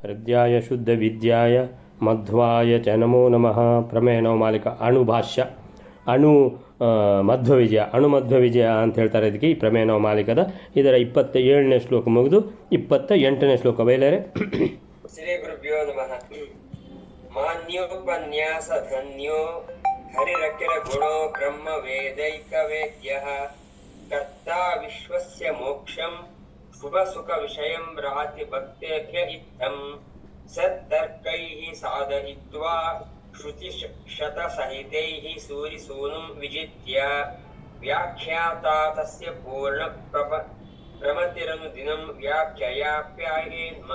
ಹೃದಯಾಯ ಶುದ್ಧ ವಿದ್ಯಾಯ ಮಧ್ವಾಯ ಚ ನಮೋ ನಮಃ. ಪ್ರಮೇಯ ನವಮಾಲಿಕ ಅಣುಭಾಷ್ಯ ಅಣು ಮಧ್ವ ವಿಜಯ ಮಧ್ವ ವಿಜಯ ಅಂತ ಹೇಳ್ತಾರೆ. ಇದಕ್ಕೆ ಈ ಪ್ರಮೇಯ ನವಮಾಲಿಕದ ಇದರ 27ನೇ ಶ್ಲೋಕ ಮುಗಿದು 28ನೇ ಶ್ಲೋಕ ಬಯಲಾರೆ. ಶ್ರೀ ಗುರುಭ್ಯೋ ನಮಃ. ಮಾನ್ಯೋಪನ್ಯಾಸ ಧನ್ಯೋ ಹರಿರಖಿಲ ಗುಣೋ ಬ್ರಹ್ಮ ವೇದೈಕ ವೇದ್ಯಃ ಕರ್ತಾ ವಿಶ್ವಸ್ಯ ಮೋಕ್ಷಂ ಶುಭ ಸುಖ ವಿಷಯಂ ರಾತಿ ಭಕ್ತೇಭ್ಯ ಇತ್ತಂ ಸತ್ತರ್ಕೈಃ ಸಾಧಯಿತ್ವಾ ಶ್ರುತಿ ಶತ ಸಹಿತೈಃ ಸೂರಿಸೂನುಂ ವಿಜಿತ್ಯ ವ್ಯಾಖ್ಯಾತಾ ತಸ್ಯ ಪೂರ್ಣ ಪ್ರಮತಿರನು ದಿನಂ ವ್ಯಾಖ್ಯಾಯಾಪ್ಯಾಯೇನ್ಮ.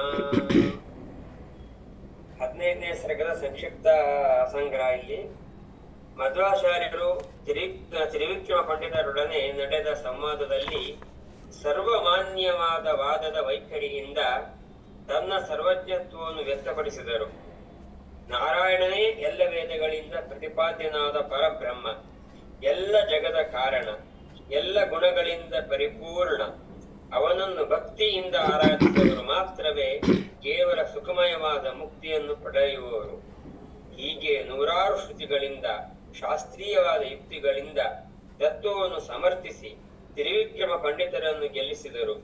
15ನೇ ಸರ್ಗದ ಸಂಕ್ಷಿಪ್ತ ಸಂಗ್ರಹ. ಇಲ್ಲಿ ಮಧ್ವಾಚಾರ್ಯರು ತ್ರಿವಿಕ್ರಮ ಪಂಡಿತರೊಡನೆ ನಡೆದ ಸಂವಾದದಲ್ಲಿ ಸರ್ವಮಾನ್ಯವಾದ ವಾದದ ವೈಖರಿಯಿಂದ ತನ್ನ ಸರ್ವಜ್ಞತ್ವವನ್ನು ವ್ಯಕ್ತಪಡಿಸಿದರು. ನಾರಾಯಣನೇ ಎಲ್ಲ ವೇದಗಳಿಂದ ಪ್ರತಿಪಾದ್ಯನಾದ ಪರಬ್ರಹ್ಮ, ಎಲ್ಲ ಜಗದ ಕಾರಣ, ಎಲ್ಲ ಗುಣಗಳಿಂದ ಪರಿಪೂರ್ಣ. ಅವನನ್ನು ಭಕ್ತಿಯಿಂದ ಆರಾಧಿಸುವವರು ಮಾತ್ರವೇ ಕೇವಲ ಸುಖಮಯವಾದ ಮುಕ್ತಿಯನ್ನು ಪಡೆಯುವವರು. ಹೀಗೆ ನೂರಾರು ಶ್ರುತಿಗಳಿಂದ ಶಾಸ್ತ್ರೀಯವಾದ ಯುಕ್ತಿಗಳಿಂದ ತತ್ವವನ್ನು ಸಮರ್ಥಿಸಿ ತ್ರಿವಿಕ್ರಮ ಪಂಡಿತರನ್ನು ಗೆಲ್ಲಿಸಿದರು.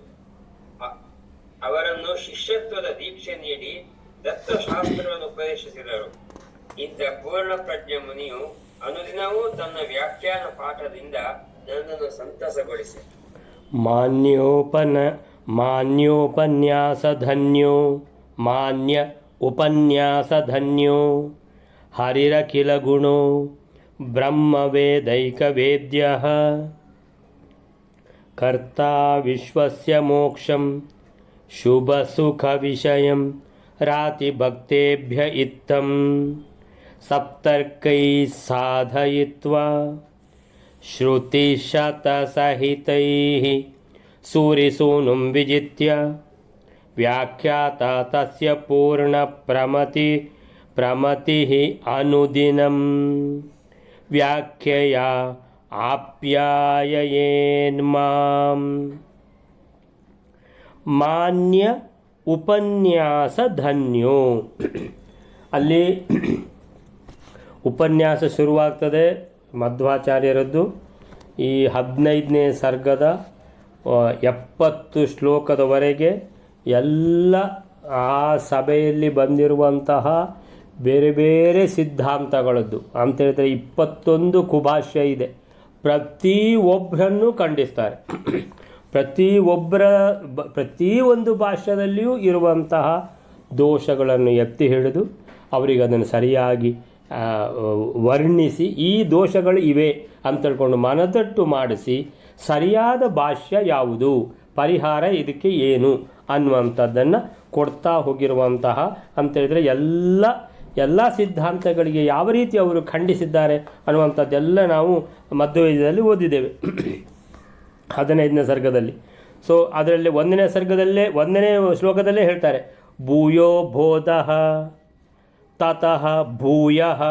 ಅವರನ್ನು ಶಿಷ್ಯತ್ವದ ದೀಕ್ಷೆ ನೀಡಿ ದತ್ತಶಾಸ್ತ್ರವನ್ನು ಉಪದೇಶಿಸಿದರು. ಇಂಥ ಪೂರ್ಣ ಪ್ರಜ್ಞ ಮುನಿಯು ಅನುದಿನವೂ ತನ್ನ ವ್ಯಾಖ್ಯಾನ ಪಾಠದಿಂದ ನನ್ನನ್ನು ಸಂತಸಗೊಳಿಸಿ ಮಾನ್ಯೋಪನ್ಯಾಸಧನ್ಯೋ ಮಾನ್ಯ ಉಪನ್ಯಾಸಧನ್ಯೋ ಹರಿರಖಿಲ ಗುಣೋ ಬ್ರಹ್ಮವೇದೈಕವೇದ್ಯಃ ಕರ್ತಾ ವಿಶ್ವಸ್ಯ ಮೋಕ್ಷಂ ಶುಭ ಸುಖ ವಿಷಯಂ ರಾತಿ ಭಕ್ತೇಭ್ಯ ಇತ್ತಂ ಸಪ್ತರ್ಕೈಃ ಸಾಧಯಿತ್ವಾ ಶ್ರುತಿ ಶತ ಸಹಿತೈಃ ಸೂರಿಸೂನುಂ ವಿಜಿತ್ಯ ವ್ಯಾಖ್ಯಾತಾ ತಸ್ಯ ಪೂರ್ಣ ಪ್ರಮತಿಃ ಅನುದಿನಂ ವ್ಯಾಖ್ಯಯಾ ಆಪ್ಯಾಯಯೇನ್ಮಾಂ. ಮಾನ್ಯ ಉಪನ್ಯಾಸ ಧನ್ಯೋ. ಅಲ್ಲಿ ಉಪನ್ಯಾಸ ಶುರುವಾಗ್ತದೆ ಮಧ್ವಾಚಾರ್ಯರದ್ದು. ಈ 15ನೇ ಸರ್ಗದ 70 ಶ್ಲೋಕದವರೆಗೆ ಎಲ್ಲ ಆ ಸಭೆಯಲ್ಲಿ ಬಂದಿರುವಂತಹ ಬೇರೆ ಬೇರೆ ಸಿದ್ಧಾಂತಗಳದ್ದು ಅಂತ ಹೇಳಿದರೆ 21 ಕುಭಾಷ್ಯ ಇದೆ. ಪ್ರತಿಯೊಬ್ಬರನ್ನು ಖಂಡಿಸ್ತಾರೆ. ಪ್ರತಿಯೊಂದು ಭಾಷ್ಯದಲ್ಲಿಯೂ ಇರುವಂತಹ ದೋಷಗಳನ್ನು ಎತ್ತಿ ಹಿಡಿದು ಅವರಿಗೆ ಅದನ್ನು ಸರಿಯಾಗಿ ವರ್ಣಿಸಿ ಈ ದೋಷಗಳು ಇವೆ ಅಂತ ತಿಳ್ಕೊಂಡು ಮನದಟ್ಟು ಮಾಡಿಸಿ ಸರಿಯಾದ ಭಾಷ್ಯ ಯಾವುದು, ಪರಿಹಾರ ಇದಕ್ಕೆ ಏನು ಅನ್ನುವಂಥದ್ದನ್ನು ಕೊಡ್ತಾ ಹೋಗಿರುವಂತಹ ಅಂತೇಳಿದರೆ ಎಲ್ಲ ಸಿದ್ಧಾಂತಗಳಿಗೆ ಯಾವ ರೀತಿ ಅವರು ಖಂಡಿಸಿದ್ದಾರೆ ಅನ್ನುವಂಥದ್ದೆಲ್ಲ ನಾವು ಮಧ್ವವಿಜಯದಲ್ಲಿ ಓದಿದ್ದೇವೆ 15ನೇ ಸರ್ಗದಲ್ಲಿ. ಸೊ ಅದರಲ್ಲಿ 1ನೇ ಸರ್ಗದಲ್ಲೇ 1ನೇ ಶ್ಲೋಕದಲ್ಲೇ ಹೇಳ್ತಾರೆ ಭೂಯೋ ಬೋಧಃ ತತಃ ಭೂಯಃ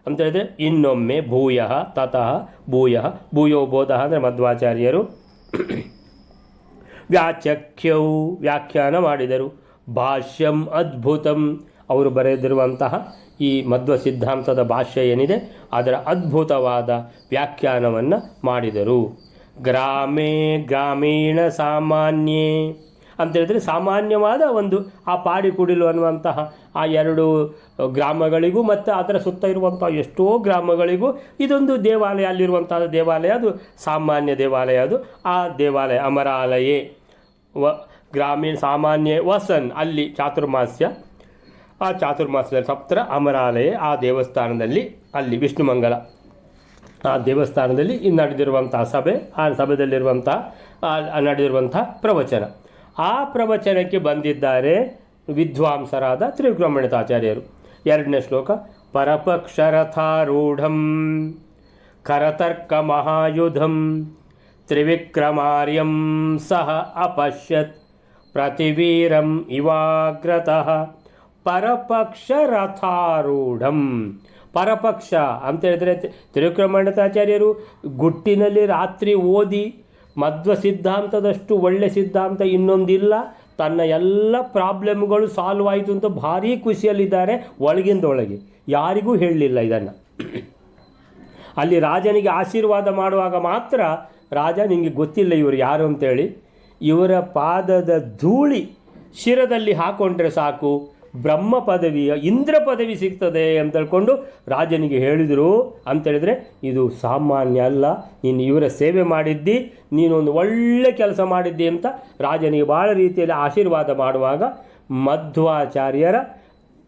ಅಂತ ಹೇಳಿದರೆ ಇನ್ನೊಮ್ಮೆ ಭೂಯಃ ತತಃ ಭೂಯಃ. ಭೂಯೋ ಬೋಧಃ ಅಂದರೆ ಮಧ್ವಾಚಾರ್ಯರು ವ್ಯಾಚಖ್ಯೌ ವ್ಯಾಖ್ಯಾನ ಮಾಡಿದರು. ಭಾಷ್ಯಂ ಅದ್ಭುತಂ ಅವರು ಬರೆದಿರುವಂತಹ ಈ ಮಧ್ವ ಸಿದ್ಧಾಂತದ ಭಾಷ್ಯ ಏನಿದೆ ಅದರ ಅದ್ಭುತವಾದ ವ್ಯಾಖ್ಯಾನವನ್ನು ಮಾಡಿದರು. ಗ್ರಾಮೀಣ ಸಾಮಾನ್ಯೇ ಅಂತೇಳಿದರೆ ಸಾಮಾನ್ಯವಾದ ಒಂದು ಆ ಪಾಡಿ ಕುಡಿಲು ಅನ್ನುವಂತಹ ಆ 2 ಗ್ರಾಮಗಳಿಗೂ ಮತ್ತು ಅದರ ಸುತ್ತ ಇರುವಂಥ ಎಷ್ಟೋ ಗ್ರಾಮಗಳಿಗೂ ಇದೊಂದು ದೇವಾಲಯ, ಅಲ್ಲಿರುವಂತಹ ದೇವಾಲಯ ಅದು ಸಾಮಾನ್ಯ ದೇವಾಲಯ. ಅದು ಆ ದೇವಾಲಯ ಅಮರಾಲಯೇ ಗ್ರಾಮೀಣ ಸಾಮಾನ್ಯ ವಸನ್ ಅಲ್ಲಿ ಚಾತುರ್ಮಾಸ್ಯ, ಆ ಚಾತುರ್ಮಾಸ್ಯದಲ್ಲಿ ಸಪ್ತರ ಅಮರಾಲಯ ಆ ದೇವಸ್ಥಾನದಲ್ಲಿ ಅಲ್ಲಿ ವಿಷ್ಣುಮಂಗಲ ಆ ದೇವಸ್ಥಾನದಲ್ಲಿ ನಡೆದಿರುವಂತಹ ಸಭೆ, ಆ ಸಭೆಯಲ್ಲಿರುವಂತಹ ನಡೆದಿರುವಂಥ ಪ್ರವಚನ. ಆ ಪ್ರವಚನಕ್ಕೆ ಬಂದಿದ್ದಾರೆ ವಿದ್ವಾಂಸರಾದ ತ್ರಿವಿಕ್ರಮ ಪಂಡಿತಾಚಾರ್ಯರು. 2ನೇ ಶ್ಲೋಕ ಪರಪಕ್ಷರಥಾರೂಢಂ ಕರತರ್ಕ ಮಹಾಯುಧಂ ತ್ರಿವಿಕ್ರಮಾರ್ಯಂ ಸಹ ಅಪಶ್ಯತ್ ಪ್ರತಿವೀರಂ ಇವಾಗ್ರತಃ ಪರಪಕ್ಷರಥಾರೂಢಂ. ಪರಪಕ್ಷ ಅಂತ ಹೇಳಿದರೆ ತ್ರಿವಿಕ್ರಮ ಪಂಡಿತಾಚಾರ್ಯರು ಗುಟ್ಟಿನಲ್ಲಿ ರಾತ್ರಿ ಓದಿ ಮಧ್ವ ಸಿದ್ಧಾಂತದಷ್ಟು ಒಳ್ಳೆ ಸಿದ್ಧಾಂತ ಇನ್ನೊಂದಿಲ್ಲ, ತನ್ನ ಎಲ್ಲ ಪ್ರಾಬ್ಲಮ್ಗಳು ಸಾಲ್ವ್ ಆಯಿತು ಅಂತ ಭಾರಿ ಖುಷಿಯಲ್ಲಿದ್ದಾರೆ ಒಳಗಿಂದೊಳಗೆ. ಯಾರಿಗೂ ಹೇಳಲಿಲ್ಲ ಇದನ್ನು. ಅಲ್ಲಿ ರಾಜನಿಗೆ ಆಶೀರ್ವಾದ ಮಾಡುವಾಗ ಮಾತ್ರ ರಾಜ ನಿಮಗೆ ಗೊತ್ತಿಲ್ಲ ಇವರು ಯಾರು ಅಂತೇಳಿ, ಇವರ ಪಾದದ ಧೂಳಿ ಶಿರದಲ್ಲಿ ಹಾಕೊಂಡ್ರೆ ಸಾಕು ಬ್ರಹ್ಮ ಪದವಿಯ ಇಂದ್ರ ಪದವಿ ಸಿಗ್ತದೆ ಅಂತ ಹೇಳ್ಕೊಂಡು ರಾಜನಿಗೆ ಹೇಳಿದರು. ಅಂತೇಳಿದರೆ ಇದು ಸಾಮಾನ್ಯ ಅಲ್ಲ, ನೀನು ಇವರ ಸೇವೆ ಮಾಡಿದ್ದಿ, ನೀನೊಂದು ಒಳ್ಳೆ ಕೆಲಸ ಮಾಡಿದ್ದಿ ಅಂತ ರಾಜನಿಗೆ ಭಾಳ ರೀತಿಯಲ್ಲಿ ಆಶೀರ್ವಾದ ಮಾಡುವಾಗ ಮಧ್ವಾಚಾರ್ಯರ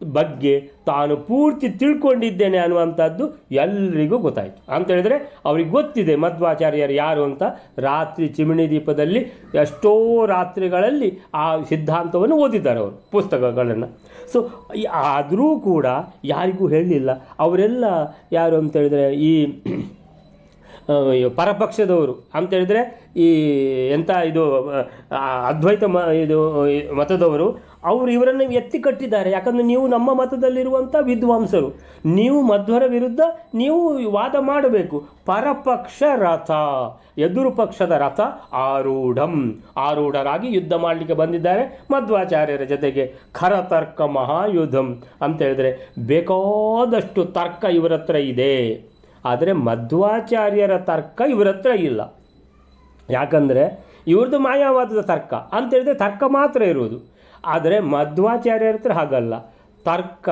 ಬಗ್ಗೆ ತಾನು ಪೂರ್ತಿ ತಿಳ್ಕೊಂಡಿದ್ದೇನೆ ಅನ್ನುವಂಥದ್ದು ಎಲ್ರಿಗೂ ಗೊತ್ತಾಯಿತು. ಅಂತೇಳಿದರೆ ಅವ್ರಿಗೆ ಗೊತ್ತಿದೆ ಮಧ್ವಾಚಾರ್ಯರು ಯಾರು ಅಂತ. ರಾತ್ರಿ ಚಿಮಣಿ ದೀಪದಲ್ಲಿ ಎಷ್ಟೋ ರಾತ್ರಿಗಳಲ್ಲಿ ಆ ಸಿದ್ಧಾಂತವನ್ನು ಓದಿದ್ದಾರೆ ಅವರು ಪುಸ್ತಕಗಳನ್ನು. ಸೊ ಆದರೂ ಕೂಡ ಯಾರಿಗೂ ಹೇಳಲಿಲ್ಲ. ಅವರೆಲ್ಲ ಯಾರು ಅಂತೇಳಿದರೆ ಈ ಪರಪಕ್ಷದವರು ಅಂತೇಳಿದರೆ ಈ ಎಂಥ ಇದು ಅದ್ವೈತ ಇದು ಮತದವರು. ಅವರು ಇವರನ್ನು ಎತ್ತಿ ಕಟ್ಟಿದ್ದಾರೆ. ಯಾಕಂದರೆ ನೀವು ನಮ್ಮ ಮತದಲ್ಲಿರುವಂಥ ವಿದ್ವಾಂಸರು, ನೀವು ಮಧ್ವರ ವಿರುದ್ಧ ನೀವು ವಾದ ಮಾಡಬೇಕು. ಪರಪಕ್ಷ ರಥ, ಎದುರು ಪಕ್ಷದ ರಥ ಆರೂಢರಾಗಿ ಯುದ್ಧ ಮಾಡಲಿಕ್ಕೆ ಬಂದಿದ್ದಾರೆ ಮಧ್ವಾಚಾರ್ಯರ ಜೊತೆಗೆ. ಖರತರ್ಕ ಮಹಾಯುಧಂ ಅಂತೇಳಿದರೆ ಬೇಕಾದಷ್ಟು ತರ್ಕ ಇವರ ಹತ್ರ ಇದೆ, ಆದರೆ ಮಧ್ವಾಚಾರ್ಯರ ತರ್ಕ ಇವರ ಹತ್ರ ಇಲ್ಲ. ಯಾಕಂದರೆ ಇವ್ರದ್ದು ಮಾಯಾವಾದದ ತರ್ಕ ಅಂತೇಳಿದರೆ ತರ್ಕ ಮಾತ್ರ ಇರುವುದು. ಆದರೆ ಮಧ್ವಾಚಾರ್ಯರ ಹತ್ರ ಹಾಗಲ್ಲ. ತರ್ಕ,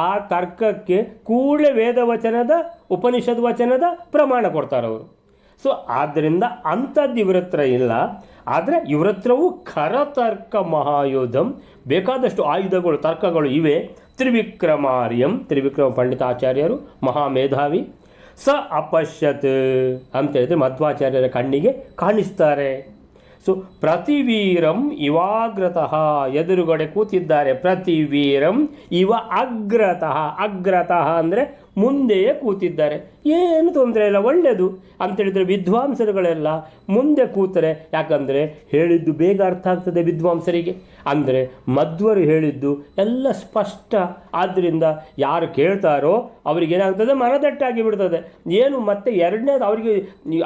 ಆ ತರ್ಕಕ್ಕೆ ಕೂಡಲೇ ವೇದವಚನದ ಉಪನಿಷದ್ ವಚನದ ಪ್ರಮಾಣ ಕೊಡ್ತಾರೆ ಅವರು. ಸೊ ಆದ್ದರಿಂದ ಅಂಥದ್ದು ಇವರ ಹತ್ರ ಇಲ್ಲ. ಆದರೆ ಇವರ ಹತ್ರವೂ ಖರತರ್ಕ ಮಹಾಯುಧಂ, ಬೇಕಾದಷ್ಟು ಆಯುಧಗಳು ತರ್ಕಗಳು ಇವೆ. ತ್ರಿವಿಕ್ರಮಾರ್ಯಂ, ತ್ರಿವಿಕ್ರಮ ಪಂಡಿತಾಚಾರ್ಯರು ಮಹಾಮೇಧಾವಿ. ಸ ಅಪಶ್ಯತ್ ಅಂತೇಳಿದರೆ ಮಧ್ವಾಚಾರ್ಯರ ಕಣ್ಣಿಗೆ ಕಾಣಿಸ್ತಾರೆ. ಸೊ ಪ್ರತಿವೀರಂ ಇವಾಗ್ರತಃ, ಎದುರುಗಡೆ ಕೂತಿದ್ದಾರೆ. ಪ್ರತಿವೀರಂ ಇವ ಅಗ್ರತಃ ಅಂದರೆ ಮುಂದೆಯೇ ಕೂತಿದ್ದಾರೆ. ಏನು ತೊಂದರೆ ಇಲ್ಲ, ಒಳ್ಳೆಯದು ಅಂತೇಳಿದರೆ ವಿದ್ವಾಂಸರುಗಳೆಲ್ಲ ಮುಂದೆ ಕೂತರೆ. ಯಾಕಂದರೆ ಹೇಳಿದ್ದು ಬೇಗ ಅರ್ಥ ಆಗ್ತದೆ ವಿದ್ವಾಂಸರಿಗೆ. ಅಂದರೆ ಮಧ್ವರು ಹೇಳಿದ್ದು ಎಲ್ಲ ಸ್ಪಷ್ಟ. ಆದ್ದರಿಂದ ಯಾರು ಕೇಳ್ತಾರೋ ಅವರಿಗೇನಾಗ್ತದೆ, ಮನದಟ್ಟಾಗಿ ಬಿಡ್ತದೆ. ಏನು ಮತ್ತೆ ಎರಡನೇದು, ಅವರಿಗೆ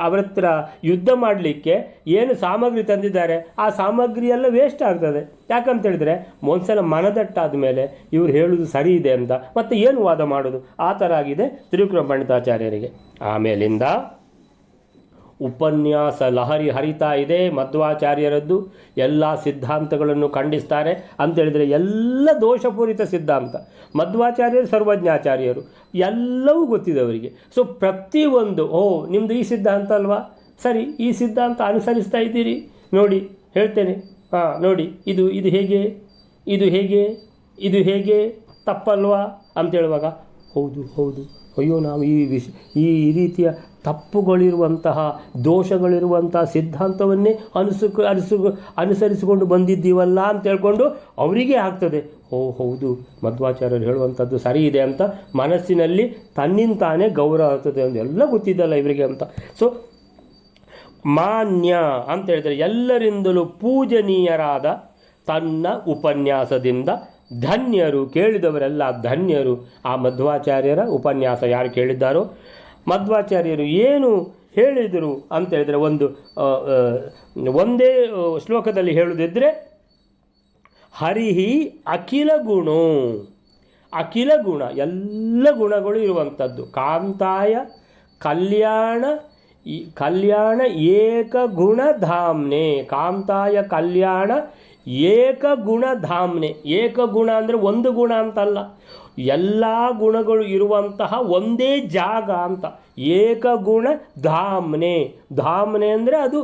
ಅವರ ಹತ್ರ ಯುದ್ಧ ಮಾಡಲಿಕ್ಕೆ ಏನು ಸಾಮಗ್ರಿ ತಂದಿದ್ದಾರೆ ಆ ಸಾಮಗ್ರಿ ಎಲ್ಲ ವೇಸ್ಟ್ ಆಗ್ತದೆ. ಯಾಕಂತೇಳಿದರೆ ಒಂದ್ಸಲ ಮನದಟ್ಟಾದ ಮೇಲೆ ಇವ್ರು ಹೇಳೋದು ಸರಿ ಇದೆ ಅಂತ ಮತ್ತೆ ಏನು ವಾದ ಮಾಡೋದು, ಆ ಥರ ಆಗಿದೆ ತ್ರಿವಿಕ್ರಮ ಪಂಡಿತಾಚಾರ್ಯರಿಗೆ. ಆಮೇಲಿಂದ ಉಪನ್ಯಾಸ ಲಹರಿ ಹರಿತಾ ಇದೆ ಮಧ್ವಾಚಾರ್ಯರದ್ದು. ಎಲ್ಲ ಸಿದ್ಧಾಂತಗಳನ್ನು ಖಂಡಿಸ್ತಾರೆ. ಅಂತೇಳಿದರೆ ಎಲ್ಲ ದೋಷಪೂರಿತ ಸಿದ್ಧಾಂತ. ಮಧ್ವಾಚಾರ್ಯರು ಸರ್ವಜ್ಞಾಚಾರ್ಯರು, ಎಲ್ಲವೂ ಗೊತ್ತಿದೆ ಅವರಿಗೆ. ಸೊ ಪ್ರತಿಯೊಂದು, ನಿಮ್ಮದು ಈ ಸಿದ್ಧಾಂತ ಅಲ್ವಾ, ಸರಿ, ಈ ಸಿದ್ಧಾಂತ ಅನುಸರಿಸ್ತಾ ಇದ್ದೀರಿ ನೋಡಿ, ಹೇಳ್ತೇನೆ, ನೋಡಿ ಇದು ಹೇಗೆ ತಪ್ಪಲ್ವಾ ಅಂತೇಳುವಾಗ ಹೌದು ಅಯ್ಯೋ, ನಾವು ಈ ರೀತಿಯ ತಪ್ಪುಗಳಿರುವಂತಹ ದೋಷಗಳಿರುವಂತಹ ಸಿದ್ಧಾಂತವನ್ನೇ ಅನುಸರಿಸಿಕೊಂಡು ಬಂದಿದ್ದೀವಲ್ಲ ಅಂತ ಹೇಳ್ಕೊಂಡು ಅವರಿಗೆ ಆಗ್ತದೆ, ಹೌದು ಮಧ್ವಾಚಾರ್ಯರು ಹೇಳುವಂಥದ್ದು ಸರಿ ಇದೆ ಅಂತ ಮನಸ್ಸಿನಲ್ಲಿ ತನ್ನಿಂತಾನೇ ಗೌರವ ಆಗ್ತದೆ ಅಂತ ಎಲ್ಲ ಗೊತ್ತಿದ್ದಲ್ಲ ಇವರಿಗೆ ಅಂತ. ಸೊ ಮಾನ್ಯ ಅಂತ ಹೇಳಿದರೆ ಎಲ್ಲರಿಂದಲೂ ಪೂಜನೀಯರಾದ ತನ್ನ ಉಪನ್ಯಾಸದಿಂದ ಧನ್ಯರು, ಕೇಳಿದವರೆಲ್ಲ ಧನ್ಯರು. ಆ ಮಧ್ವಾಚಾರ್ಯರ ಉಪನ್ಯಾಸ ಯಾರು ಕೇಳಿದ್ದಾರೋ, ಮಧ್ವಾಚಾರ್ಯರು ಏನು ಹೇಳಿದರು ಅಂತ ಹೇಳಿದರೆ ಒಂದೇ ಶ್ಲೋಕದಲ್ಲಿ ಹೇಳುವುದಿದ್ದರೆ ಹರಿಹಿ ಅಖಿಲ ಗುಣೋ, ಅಖಿಲ ಗುಣ, ಎಲ್ಲ ಗುಣಗಳು ಇರುವಂಥದ್ದು. ಕಾಂತಾಯ ಕಲ್ಯಾಣ ಏಕಗುಣಧಾಮ್ನೆ, ಕಾಂತಾಯ ಕಲ್ಯಾಣ ಏಕಗುಣಧಾಮ್ನೆ. ಏಕಗುಣ ಅಂದರೆ ಒಂದು ಗುಣ ಅಂತಲ್ಲ, ಎಲ್ಲ ಗುಣಗಳು ಇರುವಂತಹ ಒಂದೇ ಜಾಗ ಅಂತ. ಏಕಗುಣ ಧಾಮ್ನೆ ಅಂದರೆ ಅದು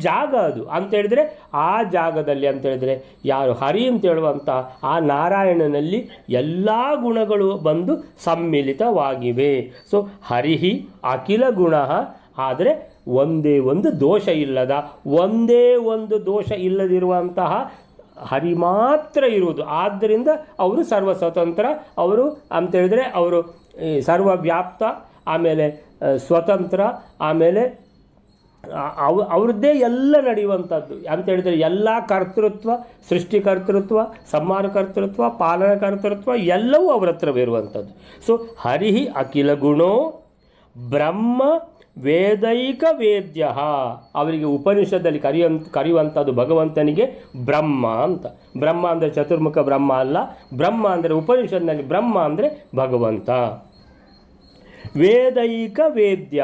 ಜಾಗ, ಅದು ಅಂತೇಳಿದರೆ ಆ ಜಾಗದಲ್ಲಿ ಅಂತೇಳಿದರೆ ಯಾರು ಹರಿ ಅಂತೇಳುವಂಥ ಆ ನಾರಾಯಣನಲ್ಲಿ ಎಲ್ಲ ಗುಣಗಳು ಬಂದು ಸಮ್ಮಿಲಿತವಾಗಿವೆ. ಸೊ ಹರಿಹಿ ಅಖಿಲ ಗುಣ, ಆದರೆ ಒಂದೇ ಒಂದು ದೋಷ ಇಲ್ಲದ, ಒಂದೇ ಒಂದು ದೋಷ ಇಲ್ಲದಿರುವಂತಹ ಹರಿ ಮಾತ್ರ ಇರುವುದು. ಆದ್ದರಿಂದ ಅವರು ಸರ್ವ ಸ್ವತಂತ್ರ, ಅವರು ಅಂತೇಳಿದರೆ ಅವರು ಸರ್ವವ್ಯಾಪ್ತ, ಆಮೇಲೆ ಸ್ವತಂತ್ರ, ಆಮೇಲೆ ಅವ್ರದ್ದೇ ಎಲ್ಲ ನಡೆಯುವಂಥದ್ದು ಅಂತೇಳಿದರೆ ಎಲ್ಲ ಕರ್ತೃತ್ವ, ಸೃಷ್ಟಿಕರ್ತೃತ್ವ, ಸಂಹಾರಕರ್ತೃತ್ವ, ಪಾಲನಕರ್ತೃತ್ವ ಎಲ್ಲವೂ ಅವರ ಹತ್ರ ಇರುವಂಥದ್ದು. ಸೊ ಹರಿಹಿ ಅಖಿಲ ಗುಣೋ ಬ್ರಹ್ಮ ವೇದೈಕ ವೇದ್ಯ, ಅವರಿಗೆ ಉಪನಿಷತ್ತಲ್ಲಿ ಕರೆಯುವಂಥದ್ದು ಭಗವಂತನಿಗೆ ಬ್ರಹ್ಮ ಅಂತ. ಬ್ರಹ್ಮ ಅಂದರೆ ಚತುರ್ಮುಖ ಬ್ರಹ್ಮ ಅಲ್ಲ, ಬ್ರಹ್ಮ ಅಂದರೆ ಉಪನಿಷತ್ನಲ್ಲಿ ಬ್ರಹ್ಮ ಅಂದರೆ ಭಗವಂತ. ವೇದೈಕ ವೇದ್ಯ,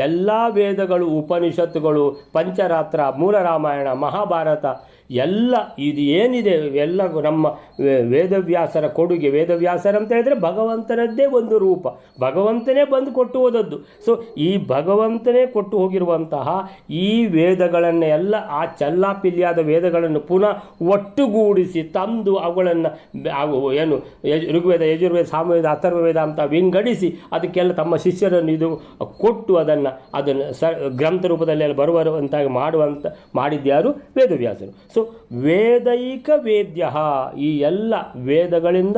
ಎಲ್ಲ ವೇದಗಳು, ಉಪನಿಷತ್ತುಗಳು, ಪಂಚರಾತ್ರ, ಮೂಲ ರಾಮಾಯಣ, ಮಹಾಭಾರತ ಎಲ್ಲ ಇದು ಏನಿದೆ ಎಲ್ಲ ನಮ್ಮ ವೇದವ್ಯಾಸರ ಕೊಡುಗೆ. ವೇದವ್ಯಾಸರ ಅಂತ ಹೇಳಿದರೆ ಭಗವಂತನದ್ದೇ ಒಂದು ರೂಪ, ಭಗವಂತನೇ ಬಂದು ಕೊಟ್ಟು ಹೋದದ್ದು. ಸೊ ಈ ಭಗವಂತನೇ ಕೊಟ್ಟು ಹೋಗಿರುವಂತಹ ಈ ವೇದಗಳನ್ನು ಎಲ್ಲ, ಆ ಚಲ್ಲಾಪಿಲ್ಲಿಯಾದ ವೇದಗಳನ್ನು ಪುನಃ ಒಟ್ಟುಗೂಡಿಸಿ ತಂದು ಅವುಗಳನ್ನು ಏನು ಋಗ್ವೇದ, ಯಜುರ್ವೇದ, ಸಾಮವೇದ, ಅಥರ್ವವೇದ ಅಂತ ವಿಂಗಡಿಸಿ ಅದಕ್ಕೆಲ್ಲ ತಮ್ಮ ಶಿಷ್ಯರನ್ನು ಇದು ಕೊಟ್ಟು ಅದನ್ನು ಗ್ರಂಥ ರೂಪದಲ್ಲಿ ಬರುವಂತಾಗಿ ಮಾಡಿದ್ಯಾರು ವೇದವ್ಯಾಸರು. ಸೊ ವೇದೈಕ ವೇದ್ಯ, ಈ ಎಲ್ಲ ವೇದಗಳಿಂದ,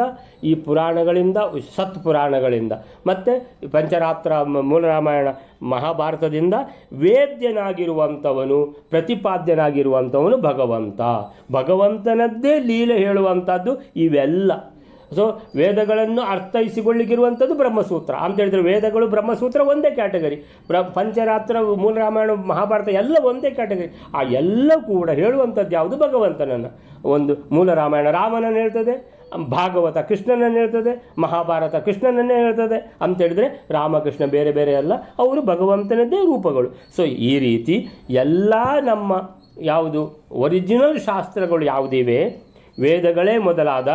ಈ ಪುರಾಣಗಳಿಂದ, ಸತ್ಪುರಾಣಗಳಿಂದ ಮತ್ತು ಪಂಚರಾತ್ರ, ಮೂಲ ರಾಮಾಯಣ, ಮಹಾಭಾರತದಿಂದ ವೇದ್ಯನಾಗಿರುವಂಥವನು, ಪ್ರತಿಪಾದ್ಯನಾಗಿರುವಂಥವನು ಭಗವಂತ. ಭಗವಂತನದ್ದೇ ಲೀಲೆ ಹೇಳುವಂಥದ್ದು ಇವೆಲ್ಲ. ಸೊ ವೇದಗಳನ್ನು ಅರ್ಥೈಸಿಕೊಳ್ಳಿಕ್ಕಿರುವಂಥದ್ದು ಬ್ರಹ್ಮಸೂತ್ರ ಅಂತ ಹೇಳಿದರೆ, ವೇದಗಳು ಬ್ರಹ್ಮಸೂತ್ರ ಒಂದೇ ಕ್ಯಾಟಗರಿ, ಪಂಚರಾತ್ರ, ಮೂಲ ರಾಮಾಯಣ, ಮಹಾಭಾರತ ಎಲ್ಲ ಒಂದೇ ಕ್ಯಾಟಗರಿ. ಆ ಎಲ್ಲ ಕೂಡ ಹೇಳುವಂಥದ್ದು ಯಾವುದು? ಭಗವಂತನನ್ನು. ಒಂದು ಮೂಲ ರಾಮಾಯಣ ರಾಮನನ್ನು ಹೇಳ್ತದೆ, ಭಾಗವತ ಕೃಷ್ಣನನ್ನು ಹೇಳ್ತದೆ, ಮಹಾಭಾರತ ಕೃಷ್ಣನನ್ನೇ ಹೇಳ್ತದೆ ಅಂತ ಹೇಳಿದರೆ ರಾಮಕೃಷ್ಣ ಬೇರೆ ಬೇರೆ ಅಲ್ಲ, ಅವರು ಭಗವಂತನದ್ದೇ ರೂಪಗಳು. ಸೊ ಈ ರೀತಿ ಎಲ್ಲ ನಮ್ಮ ಯಾವುದು ಒರಿಜಿನಲ್ ಶಾಸ್ತ್ರಗಳು ಯಾವುದಿವೆ, ವೇದಗಳೇ ಮೊದಲಾದ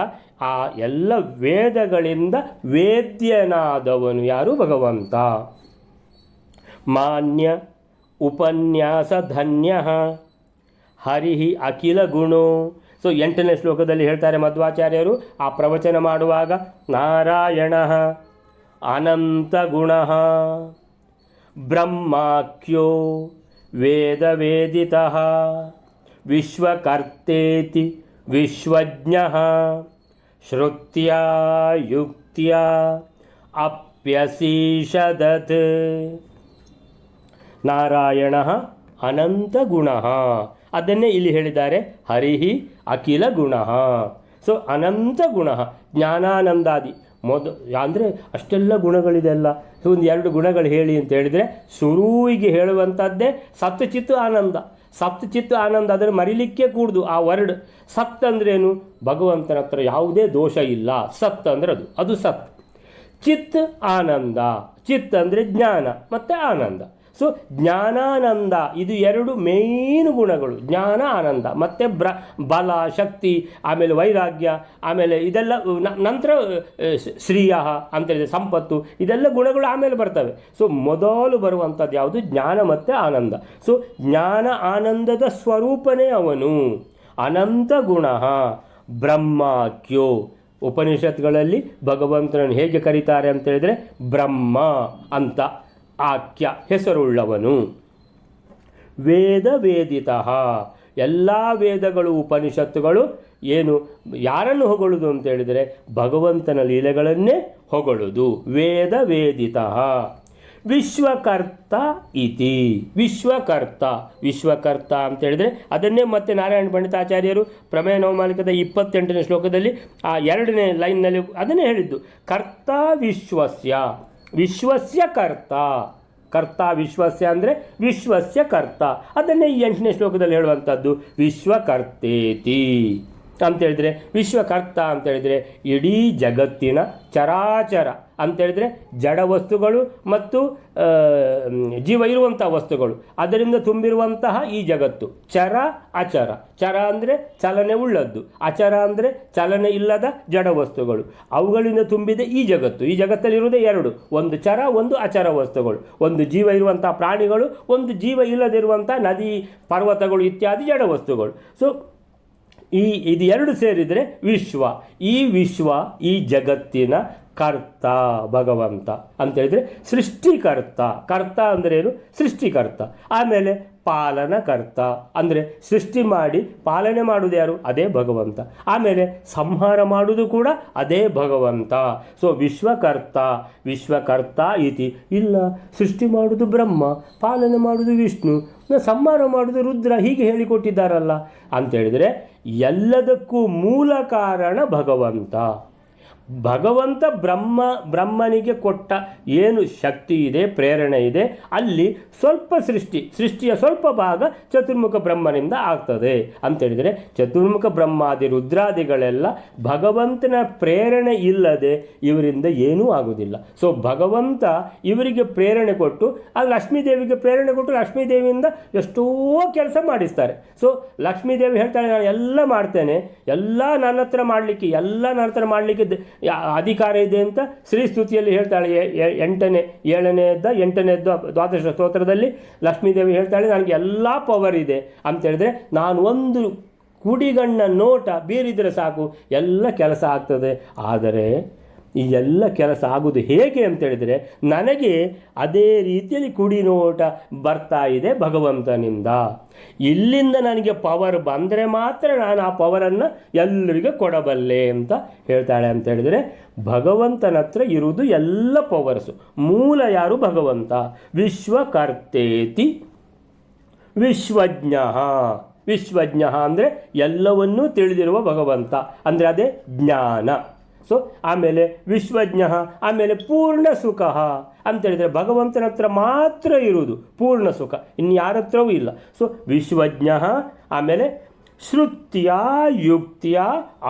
ಆ ಎಲ್ಲ ವೇದಗಳಿಂದ ವೇದ್ಯನಾದವನು ಯಾರು? ಭಗವಂತ. ಮಾನ್ಯ ಉಪನ್ಯಾಸ ಧನ್ಯ ಹರಿ ಅಖಿಲ ಗುಣೋ. ಸೊ 8ನೇ ಶ್ಲೋಕದಲ್ಲಿ ಹೇಳ್ತಾರೆ ಮಧ್ವಾಚಾರ್ಯರು ಆ ಪ್ರವಚನ ಮಾಡುವಾಗ, ನಾರಾಯಣ ಅನಂತ ಗುಣ ಬ್ರಹ್ಮಾಖ್ಯೋ ವೇದವೇದಿತಃ ವಿಶ್ವಕರ್ತೇತಿ ವಿಶ್ವಜ್ಞಃ ಶ್ರುತ್ಯಾ ಯುಕ್ತ್ಯಾ ಅಪ್ಯಸೀಷದತ್. ನಾರಾಯಣ ಅನಂತ ಗುಣ, ಅದನ್ನೇ ಇಲ್ಲಿ ಹೇಳಿದ್ದಾರೆ ಹರಿಹಿ ಅಖಿಲ ಗುಣ. ಸೊ ಅನಂತ ಗುಣ, ಜ್ಞಾನಾನಂದಾದಿ ಅಂದರೆ ಅಷ್ಟೆಲ್ಲ ಗುಣಗಳಿದೆ ಅಲ್ಲ. ಒಂದು 2 ಗುಣಗಳು ಹೇಳಿ ಅಂತ ಹೇಳಿದರೆ ಶುರುವಿಗೆ ಹೇಳುವಂಥದ್ದೇ ಸತ್ಚಿತ್ ಆನಂದ. ಸತ್ಚಿತ್ ಆನಂದ ಅದನ್ನು ಮರಿಲಿಕ್ಕೆ ಕೂಡ್ದು ಆ ವರ್ಡ್. ಸತ್ ಅಂದ್ರೇನು? ಭಗವಂತನ ಹತ್ರ ಯಾವುದೇ ದೋಷ ಇಲ್ಲ, ಸತ್ ಅಂದರೆ ಅದು ಸತ್. ಚಿತ್ ಆನಂದ, ಚಿತ್ ಅಂದರೆ ಜ್ಞಾನ ಮತ್ತು ಆನಂದ. ಸೊ ಜ್ಞಾನಾನಂದ ಇದು 2 ಮೇಯ್ನ್ ಗುಣಗಳು, ಜ್ಞಾನ ಆನಂದ. ಮತ್ತು ಬಲ, ಶಕ್ತಿ, ಆಮೇಲೆ ವೈರಾಗ್ಯ, ಆಮೇಲೆ ಇದೆಲ್ಲ ನಂತರ ಶ್ರೀಯ ಅಂತೇಳಿದೆ, ಸಂಪತ್ತು, ಇದೆಲ್ಲ ಗುಣಗಳು ಆಮೇಲೆ ಬರ್ತವೆ. ಸೊ ಮೊದಲು ಬರುವಂಥದ್ದು ಯಾವುದು? ಜ್ಞಾನ ಮತ್ತು ಆನಂದ. ಸೊ ಜ್ಞಾನ ಆನಂದದ ಸ್ವರೂಪನೇ ಅವನು. ಅನಂತ ಗುಣ ಬ್ರಹ್ಮಾಖ್ಯೋ. ಉಪನಿಷತ್ಗಳಲ್ಲಿ ಭಗವಂತನನ್ನು ಹೇಗೆ ಕರೀತಾರೆ ಅಂತ ಹೇಳಿದರೆ ಬ್ರಹ್ಮ ಅಂತ ಆಖ್ಯ, ಹೆಸರುಳ್ಳವನು. ವೇದ ವೇದಿತಃ, ಎಲ್ಲ ವೇದಗಳು, ಉಪನಿಷತ್ತುಗಳು ಏನು ಯಾರನ್ನು ಹೊಗಳುವುದು ಅಂತ ಹೇಳಿದರೆ ಭಗವಂತನ ಲೀಲೆಗಳನ್ನೇ ಹೊಗಳುವುದು. ವೇದ ವೇದಿತಃ. ವಿಶ್ವಕರ್ತ ಇತಿ, ವಿಶ್ವಕರ್ತ. ವಿಶ್ವಕರ್ತ ಅಂತ ಹೇಳಿದರೆ ಅದನ್ನೇ ಮತ್ತೆ ನಾರಾಯಣ ಪಂಡಿತಾಚಾರ್ಯರು ಪ್ರಮೇಯ ನವಮಾಲಿಕದ 28ನೇ ಶ್ಲೋಕದಲ್ಲಿ ಆ 2ನೇ ಲೈನ್ನಲ್ಲಿ ಅದನ್ನೇ ಹೇಳಿದ್ದು. ಕರ್ತ ವಿಶ್ವಸ್ಯ, ವಿಶ್ವಸ್ಯ ಕರ್ತ. ಕರ್ತ ವಿಶ್ವಸ್ಯ ಅಂದರೆ ವಿಶ್ವಸ್ಯ ಕರ್ತ. ಅದನ್ನೇ ಈ 8ನೇ ಶ್ಲೋಕದಲ್ಲಿ ಹೇಳುವಂಥದ್ದು ವಿಶ್ವಕರ್ತೇತಿ ಅಂತೇಳಿದರೆ. ವಿಶ್ವಕರ್ತ ಅಂತೇಳಿದರೆ ಇಡೀ ಜಗತ್ತಿನ ಚರಾಚರ ಅಂತೇಳಿದರೆ ಜಡ ವಸ್ತುಗಳು ಮತ್ತು ಜೀವ ಇರುವಂಥ ವಸ್ತುಗಳು, ಅದರಿಂದ ತುಂಬಿರುವಂತಹ ಈ ಜಗತ್ತು. ಚರ ಅಚರ. ಚರ ಅಂದರೆ ಚಲನೆ ಉಳ್ಳದ್ದು, ಅಚರ ಅಂದರೆ ಚಲನೆ ಇಲ್ಲದ ಜಡ ವಸ್ತುಗಳು. ಅವುಗಳಿಂದ ತುಂಬಿದೆ ಈ ಜಗತ್ತು. ಈ ಜಗತ್ತಲ್ಲಿರುವುದೇ 2, ಒಂದು ಚರ, ಒಂದು ಅಚರ ವಸ್ತುಗಳು. ಒಂದು ಜೀವ ಇರುವಂಥ ಪ್ರಾಣಿಗಳು, ಒಂದು ಜೀವ ಇಲ್ಲದಿರುವಂಥ ನದಿ, ಪರ್ವತಗಳು ಇತ್ಯಾದಿ ಜಡ ವಸ್ತುಗಳು. ಸೊ ಇದು 2 ಸೇರಿದರೆ ವಿಶ್ವ. ಈ ವಿಶ್ವ, ಈ ಜಗತ್ತಿನ ಕರ್ತ ಭಗವಂತ ಅಂತೇಳಿದರೆ ಸೃಷ್ಟಿಕರ್ತ. ಕರ್ತ ಅಂದ್ರೇನು? ಸೃಷ್ಟಿಕರ್ತ. ಆಮೇಲೆ ಪಾಲನಕರ್ತ ಅಂದರೆ ಸೃಷ್ಟಿ ಮಾಡಿ ಪಾಲನೆ ಮಾಡುವುದು ಯಾರು? ಅದೇ ಭಗವಂತ. ಆಮೇಲೆ ಸಂಹಾರ ಮಾಡುವುದು ಕೂಡ ಅದೇ ಭಗವಂತ. ಸೊ ವಿಶ್ವಕರ್ತ, ವಿಶ್ವಕರ್ತ ಇತಿ. ಇಲ್ಲ, ಸೃಷ್ಟಿ ಮಾಡುವುದು ಬ್ರಹ್ಮ, ಪಾಲನೆ ಮಾಡುವುದು ವಿಷ್ಣು, ಸಂಹಾರ ಮಾಡುವುದು ರುದ್ರ, ಹೀಗೆ ಹೇಳಿಕೊಟ್ಟಿದ್ದಾರಲ್ಲ ಅಂತೇಳಿದರೆ ಎಲ್ಲದಕ್ಕೂ ಮೂಲ ಕಾರಣ ಭಗವಂತ. ಭಗವಂತ ಬ್ರಹ್ಮನಿಗೆ ಕೊಟ್ಟ ಏನು ಶಕ್ತಿ ಇದೆ, ಪ್ರೇರಣೆ ಇದೆ, ಅಲ್ಲಿ ಸ್ವಲ್ಪ ಸೃಷ್ಟಿಯ ಸ್ವಲ್ಪ ಭಾಗ ಚತುರ್ಮುಖ ಬ್ರಹ್ಮನಿಂದ ಆಗ್ತದೆ ಅಂತೇಳಿದರೆ, ಚತುರ್ಮುಖ ಬ್ರಹ್ಮಾದಿ ರುದ್ರಾದಿಗಳೆಲ್ಲ ಭಗವಂತನ ಪ್ರೇರಣೆ ಇಲ್ಲದೆ ಇವರಿಂದ ಏನೂ ಆಗುವುದಿಲ್ಲ. ಸೊ ಭಗವಂತ ಇವರಿಗೆ ಪ್ರೇರಣೆ ಕೊಟ್ಟು, ಆ ಲಕ್ಷ್ಮೀದೇವಿಗೆ ಪ್ರೇರಣೆ ಕೊಟ್ಟು ಲಕ್ಷ್ಮೀದೇವಿಯಿಂದ ಎಷ್ಟೋ ಕೆಲಸ ಮಾಡಿಸ್ತಾರೆ. ಸೊ ಲಕ್ಷ್ಮೀದೇವಿ ಹೇಳ್ತಾಳೆ, ನಾನು ಎಲ್ಲ ಮಾಡ್ತೇನೆ, ಎಲ್ಲ ನನ್ನ ಹತ್ರ ಮಾಡಲಿಕ್ಕೆ ಅಧಿಕಾರ ಇದೆ ಅಂತ ಶ್ರೀಸ್ತುತಿಯಲ್ಲಿ ಹೇಳ್ತಾಳೆ. 8ನೇದ್ದು ದ್ವಾದಶ ಸ್ತೋತ್ರದಲ್ಲಿ ಲಕ್ಷ್ಮೀದೇವಿ ಹೇಳ್ತಾಳೆ, ನನಗೆ ಎಲ್ಲ ಪವರ್ ಇದೆ ಅಂತೇಳಿದ್ರೆ, ನಾನು ಒಂದು ಕುಡಿಗಣ್ಣ ನೋಟ ಬೀರಿದರೆ ಸಾಕು ಎಲ್ಲ ಕೆಲಸ ಆಗ್ತದೆ. ಆದರೆ ಈ ಎಲ್ಲ ಕೆಲಸ ಆಗುವುದು ಹೇಗೆ ಅಂತೇಳಿದರೆ, ನನಗೆ ಅದೇ ರೀತಿಯಲ್ಲಿ ಕುಡಿ ನೋಟ ಬರ್ತಾ ಇದೆ ಭಗವಂತನಿಂದ. ಇಲ್ಲಿಂದ ನನಗೆ ಪವರ್ ಬಂದರೆ ಮಾತ್ರ ನಾನು ಆ ಪವರನ್ನು ಎಲ್ಲರಿಗೂ ಕೊಡಬಲ್ಲೆ ಅಂತ ಹೇಳ್ತಾಳೆ. ಅಂತೇಳಿದರೆ ಭಗವಂತನ ಹತ್ರ ಇರುವುದು ಎಲ್ಲ ಪವರ್ಸು. ಮೂಲ ಯಾರು? ಭಗವಂತ. ವಿಶ್ವಕರ್ತೇತಿ ವಿಶ್ವಜ್ಞ ಅಂದರೆ ಎಲ್ಲವನ್ನೂ ತಿಳಿದಿರುವ ಭಗವಂತ, ಅಂದರೆ ಅದೇ ಜ್ಞಾನ. ಸೊ ಆಮೇಲೆ ವಿಶ್ವಜ್ಞ, ಆಮೇಲೆ ಪೂರ್ಣ ಸುಖ ಅಂತೇಳಿದರೆ ಭಗವಂತನ ಹತ್ರ ಮಾತ್ರ ಇರುವುದು ಪೂರ್ಣ ಸುಖ, ಇನ್ನು ಯಾರ ಹತ್ರವೂ ಇಲ್ಲ. ಸೊ ವಿಶ್ವಜ್ಞ, ಆಮೇಲೆ ಶ್ರುತ್ಯ ಯುಕ್ತಿಯ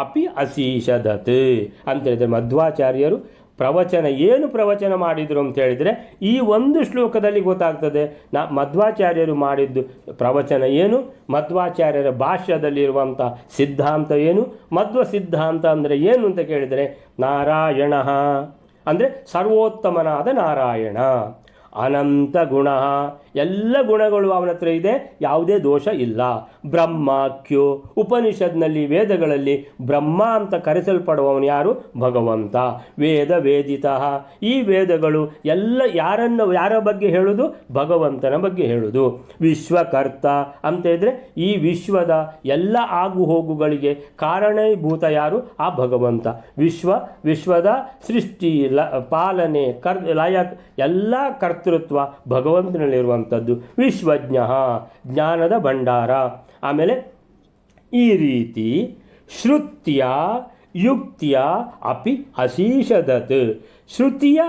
ಅಪಿ ಅಶೀಷದತ್ ಅಂತೇಳಿದರೆ ಮಧ್ವಾಚಾರ್ಯರು ಏನು ಪ್ರವಚನ ಮಾಡಿದರು ಅಂತ ಹೇಳಿದರೆ ಈ ಒಂದು ಶ್ಲೋಕದಲ್ಲಿ ಗೊತ್ತಾಗ್ತದೆ. ಮಧ್ವಾಚಾರ್ಯರು ಮಾಡಿದ್ದು ಪ್ರವಚನ ಏನು, ಮಧ್ವಾಚಾರ್ಯರ ಭಾಷ್ಯದಲ್ಲಿರುವಂಥ ಸಿದ್ಧಾಂತ ಏನು, ಮಧ್ವ ಸಿದ್ಧಾಂತ ಅಂದರೆ ಏನು ಅಂತ ಕೇಳಿದರೆ, ನಾರಾಯಣ ಅಂದರೆ ಸರ್ವೋತ್ತಮನಾದ ನಾರಾಯಣ, ಅನಂತ ಗುಣ, ಎಲ್ಲ ಗುಣಗಳು ಅವನ ಹತ್ರ ಇದೆ, ಯಾವುದೇ ದೋಷ ಇಲ್ಲ. ಬ್ರಹ್ಮಾಖ್ಯೋ, ಉಪನಿಷತ್ನಲ್ಲಿ ವೇದಗಳಲ್ಲಿ ಬ್ರಹ್ಮ ಅಂತ ಕರೆಸಲ್ಪಡುವವನು ಯಾರು? ಭಗವಂತ. ವೇದಿತ, ಈ ವೇದಗಳು ಎಲ್ಲ ಯಾರ ಬಗ್ಗೆ ಹೇಳುವುದು? ಭಗವಂತನ ಬಗ್ಗೆ ಹೇಳುವುದು. ವಿಶ್ವಕರ್ತ ಅಂತ ಹೇಳಿದರೆ ಈ ವಿಶ್ವದ ಎಲ್ಲ ಆಗು ಹೋಗುಗಳಿಗೆ ಕಾರಣೀಭೂತ ಯಾರು? ಆ ಭಗವಂತ. ವಿಶ್ವದ ಸೃಷ್ಟಿ, ಪಾಲನೆ, ಲಯ ಎಲ್ಲ ಕರ್ತೃತ್ವ ಭಗವಂತನಲ್ಲಿರುವಂಥದ್ದು. ವಿಶ್ವಜ್ಞ, ಜ್ಞಾನದ ಭಂಡಾರ. ಆಮೇಲೆ ಈ ರೀತಿ ಶ್ರುತ್ಯ ಯುಕ್ತಿಯ ಅಪಿ ಅಶೀಷದತ್, ಶ್ರುತಿಯ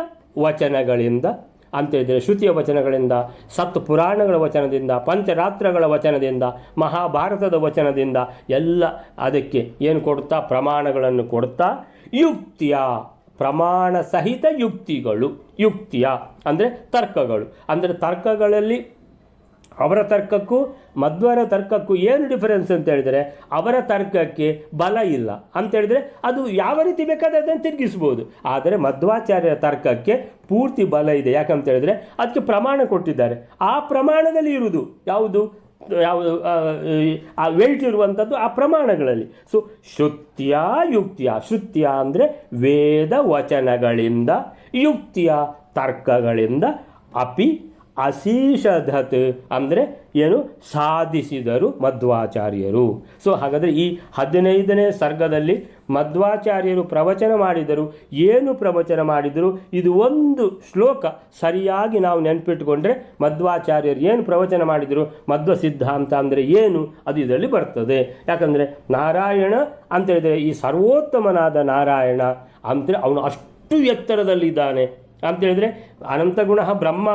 ವಚನಗಳಿಂದ ಅಂತೇಳಿದರೆ, ಶ್ರುತಿಯ ವಚನಗಳಿಂದ, ಸತ್ ಪುರಾಣಗಳ ವಚನದಿಂದ, ಪಂಚರಾತ್ರಗಳ ವಚನದಿಂದ, ಮಹಾಭಾರತದ ವಚನದಿಂದ ಎಲ್ಲ ಅದಕ್ಕೆ ಏನು ಕೊಡ್ತಾ? ಪ್ರಮಾಣಗಳನ್ನು ಕೊಡ್ತಾ. ಯುಕ್ತಿಯ, ಪ್ರಮಾಣ ಸಹಿತ ಯುಕ್ತಿಯ ಅಂದರೆ ತರ್ಕಗಳು. ಅಂದರೆ ತರ್ಕಗಳಲ್ಲಿ ಅವರ ತರ್ಕಕ್ಕೂ ಮಧ್ವರ ತರ್ಕಕ್ಕೂ ಏನು ಡಿಫರೆನ್ಸ್ ಅಂತ ಹೇಳಿದರೆ, ಅವರ ತರ್ಕಕ್ಕೆ ಬಲ ಇಲ್ಲ ಅಂತೇಳಿದರೆ ಅದು ಯಾವ ರೀತಿ ಬೇಕಾದರೆ ಅದನ್ನು ತಿರುಗಿಸ್ಬೋದು. ಆದರೆ ಮಧ್ವಾಚಾರ್ಯರ ತರ್ಕಕ್ಕೆ ಪೂರ್ತಿ ಬಲ ಇದೆ. ಯಾಕಂತ ಹೇಳಿದರೆ ಅದಕ್ಕೆ ಪ್ರಮಾಣ ಕೊಟ್ಟಿದ್ದಾರೆ. ಆ ಪ್ರಮಾಣದಲ್ಲಿ ಇರುವುದು ಯಾವುದು ಆ ವೆಯ್ಟ್ ಇರುವಂಥದ್ದು ಆ ಪ್ರಮಾಣಗಳಲ್ಲಿ. ಸೊ ಶ್ರುತ್ಯ ಅಂದರೆ ವೇದ ವಚನಗಳಿಂದ, ಯುಕ್ತಿಯ ತರ್ಕಗಳಿಂದ, ಅಪಿ ಅಶೀಷಧತ್ ಅಂದರೆ ಏನು? ಸಾಧಿಸಿದರು ಮಧ್ವಾಚಾರ್ಯರು. ಸೊ ಹಾಗಾದರೆ ಈ 15ನೇ ಸರ್ಗದಲ್ಲಿ ಮಧ್ವಾಚಾರ್ಯರು ಪ್ರವಚನ ಮಾಡಿದರು. ಏನು ಪ್ರವಚನ ಮಾಡಿದರು? ಇದು ಒಂದು ಶ್ಲೋಕ ಸರಿಯಾಗಿ ನಾವು ನೆನಪಿಟ್ಟುಕೊಂಡ್ರೆ ಮಧ್ವಾಚಾರ್ಯರು ಏನು ಪ್ರವಚನ ಮಾಡಿದರು, ಮಧ್ವ ಸಿದ್ಧಾಂತ ಅಂದರೆ ಏನು, ಅದು ಇದರಲ್ಲಿ ಬರ್ತದೆ. ಯಾಕಂದರೆ ನಾರಾಯಣ ಅಂತೇಳಿದರೆ ಈ ಸರ್ವೋತ್ತಮನಾದ ನಾರಾಯಣ ಅಂದರೆ ಅವನು ಅಷ್ಟು ಎತ್ತರದಲ್ಲಿದ್ದಾನೆ ಅಂತೇಳಿದರೆ, ಅನಂತಗುಣ ಬ್ರಹ್ಮ,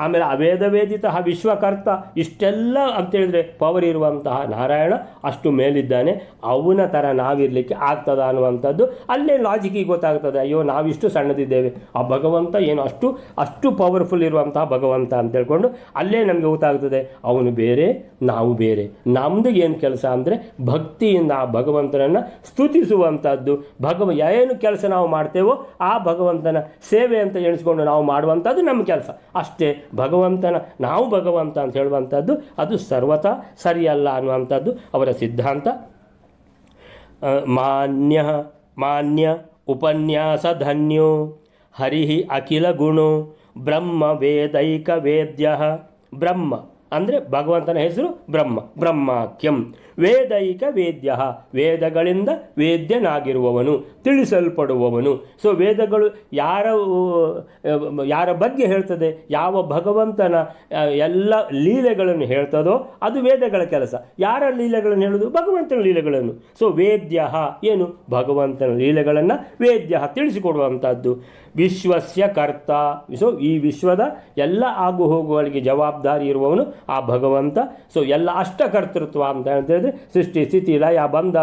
ಆಮೇಲೆ ಅವೇದವೇದಿತ ವಿಶ್ವಕರ್ತ, ಇಷ್ಟೆಲ್ಲ ಅಂತೇಳಿದರೆ ಪವರ್ ಇರುವಂತಹ ನಾರಾಯಣ ಅಷ್ಟು ಮೇಲಿದ್ದಾನೆ. ಅವನ ಥರ ನಾವಿರಲಿಕ್ಕೆ ಆಗ್ತದ ಅನ್ನುವಂಥದ್ದು ಅಲ್ಲೇ ಲಾಜಿಕಿಗೆ ಗೊತ್ತಾಗ್ತದೆ. ಅಯ್ಯೋ, ನಾವಿಷ್ಟು ಸಣ್ಣದಿದ್ದೇವೆ, ಆ ಭಗವಂತ ಏನು ಅಷ್ಟು ಪವರ್ಫುಲ್ ಇರುವಂತಹ ಭಗವಂತ ಅಂತ ಹೇಳ್ಕೊಂಡು ಅಲ್ಲೇ ನಮಗೆ ಗೊತ್ತಾಗ್ತದೆ ಅವನು ಬೇರೆ, ನಾವು ಬೇರೆ. ನಮ್ಮದು ಏನು ಕೆಲಸ ಅಂದರೆ ಭಕ್ತಿಯಿಂದ ಆ ಭಗವಂತನನ್ನು ಸ್ತುತಿಸುವಂಥದ್ದು. ಏನು ಕೆಲಸ ನಾವು ಮಾಡ್ತೇವೋ ಆ ಭಗವಂತನ ಸೇವೆ ಅಂತ ಎಣಿಸ್ಕೊಂಡು ನಾವು ಮಾಡುವಂಥದ್ದು ನಮ್ಮ ಕೆಲಸ ಅಷ್ಟೇ. ನಾವು ಭಗವಂತ ಅಂತ ಹೇಳುವಂಥದ್ದು ಅದು ಸರ್ವತಾ ಸರಿಯಲ್ಲ ಅನ್ನುವಂಥದ್ದು ಅವರ ಸಿದ್ಧಾಂತ. ಮಾನ್ಯ ಉಪನ್ಯಾಸ ಧನ್ಯೋ ಹರಿ ಅಖಿಲ ಗುಣೋ ಬ್ರಹ್ಮ ವೇದೈಕ ವೇದ್ಯ. ಬ್ರಹ್ಮ ಅಂದರೆ ಭಗವಂತನ ಹೆಸರು ಬ್ರಹ್ಮ, ಬ್ರಹ್ಮಾಖ್ಯಂ. ವೇದೈಕ ವೇದ್ಯ, ವೇದಗಳಿಂದ ವೇದ್ಯನಾಗಿರುವವನು, ತಿಳಿಸಲ್ಪಡುವವನು. ಸೊ ವೇದಗಳು ಯಾರ ಬಗ್ಗೆ ಹೇಳ್ತದೆ, ಯಾವ ಭಗವಂತನ ಎಲ್ಲ ಲೀಲೆಗಳನ್ನು ಹೇಳ್ತದೋ ಅದು ವೇದಗಳ ಕೆಲಸ. ಯಾರ ಲೀಲೆಗಳನ್ನು ಹೇಳೋದು? ಭಗವಂತನ ಲೀಲೆಗಳನ್ನು. ಸೊ ವೇದ್ಯ ಏನು? ಭಗವಂತನ ಲೀಲೆಗಳನ್ನು ವೇದ್ಯ ತಿಳಿಸಿಕೊಡುವಂಥದ್ದು. ವಿಶ್ವಸ್ಯ ಕರ್ತ, ಸೊ ಈ ವಿಶ್ವದ ಎಲ್ಲ ಆಗು ಹೋಗುಗಳಿಗೆ ಜವಾಬ್ದಾರಿ ಇರುವವನು ಆ ಭಗವಂತ. ಸೊ ಎಲ್ಲ ಅಷ್ಟಕರ್ತೃತ್ವ ಅಂತ ಹೇಳಿದ್ರೆ ಸೃಷ್ಟಿ, ಸ್ಥಿತಿ, ಲಯ, ಬಂಧ,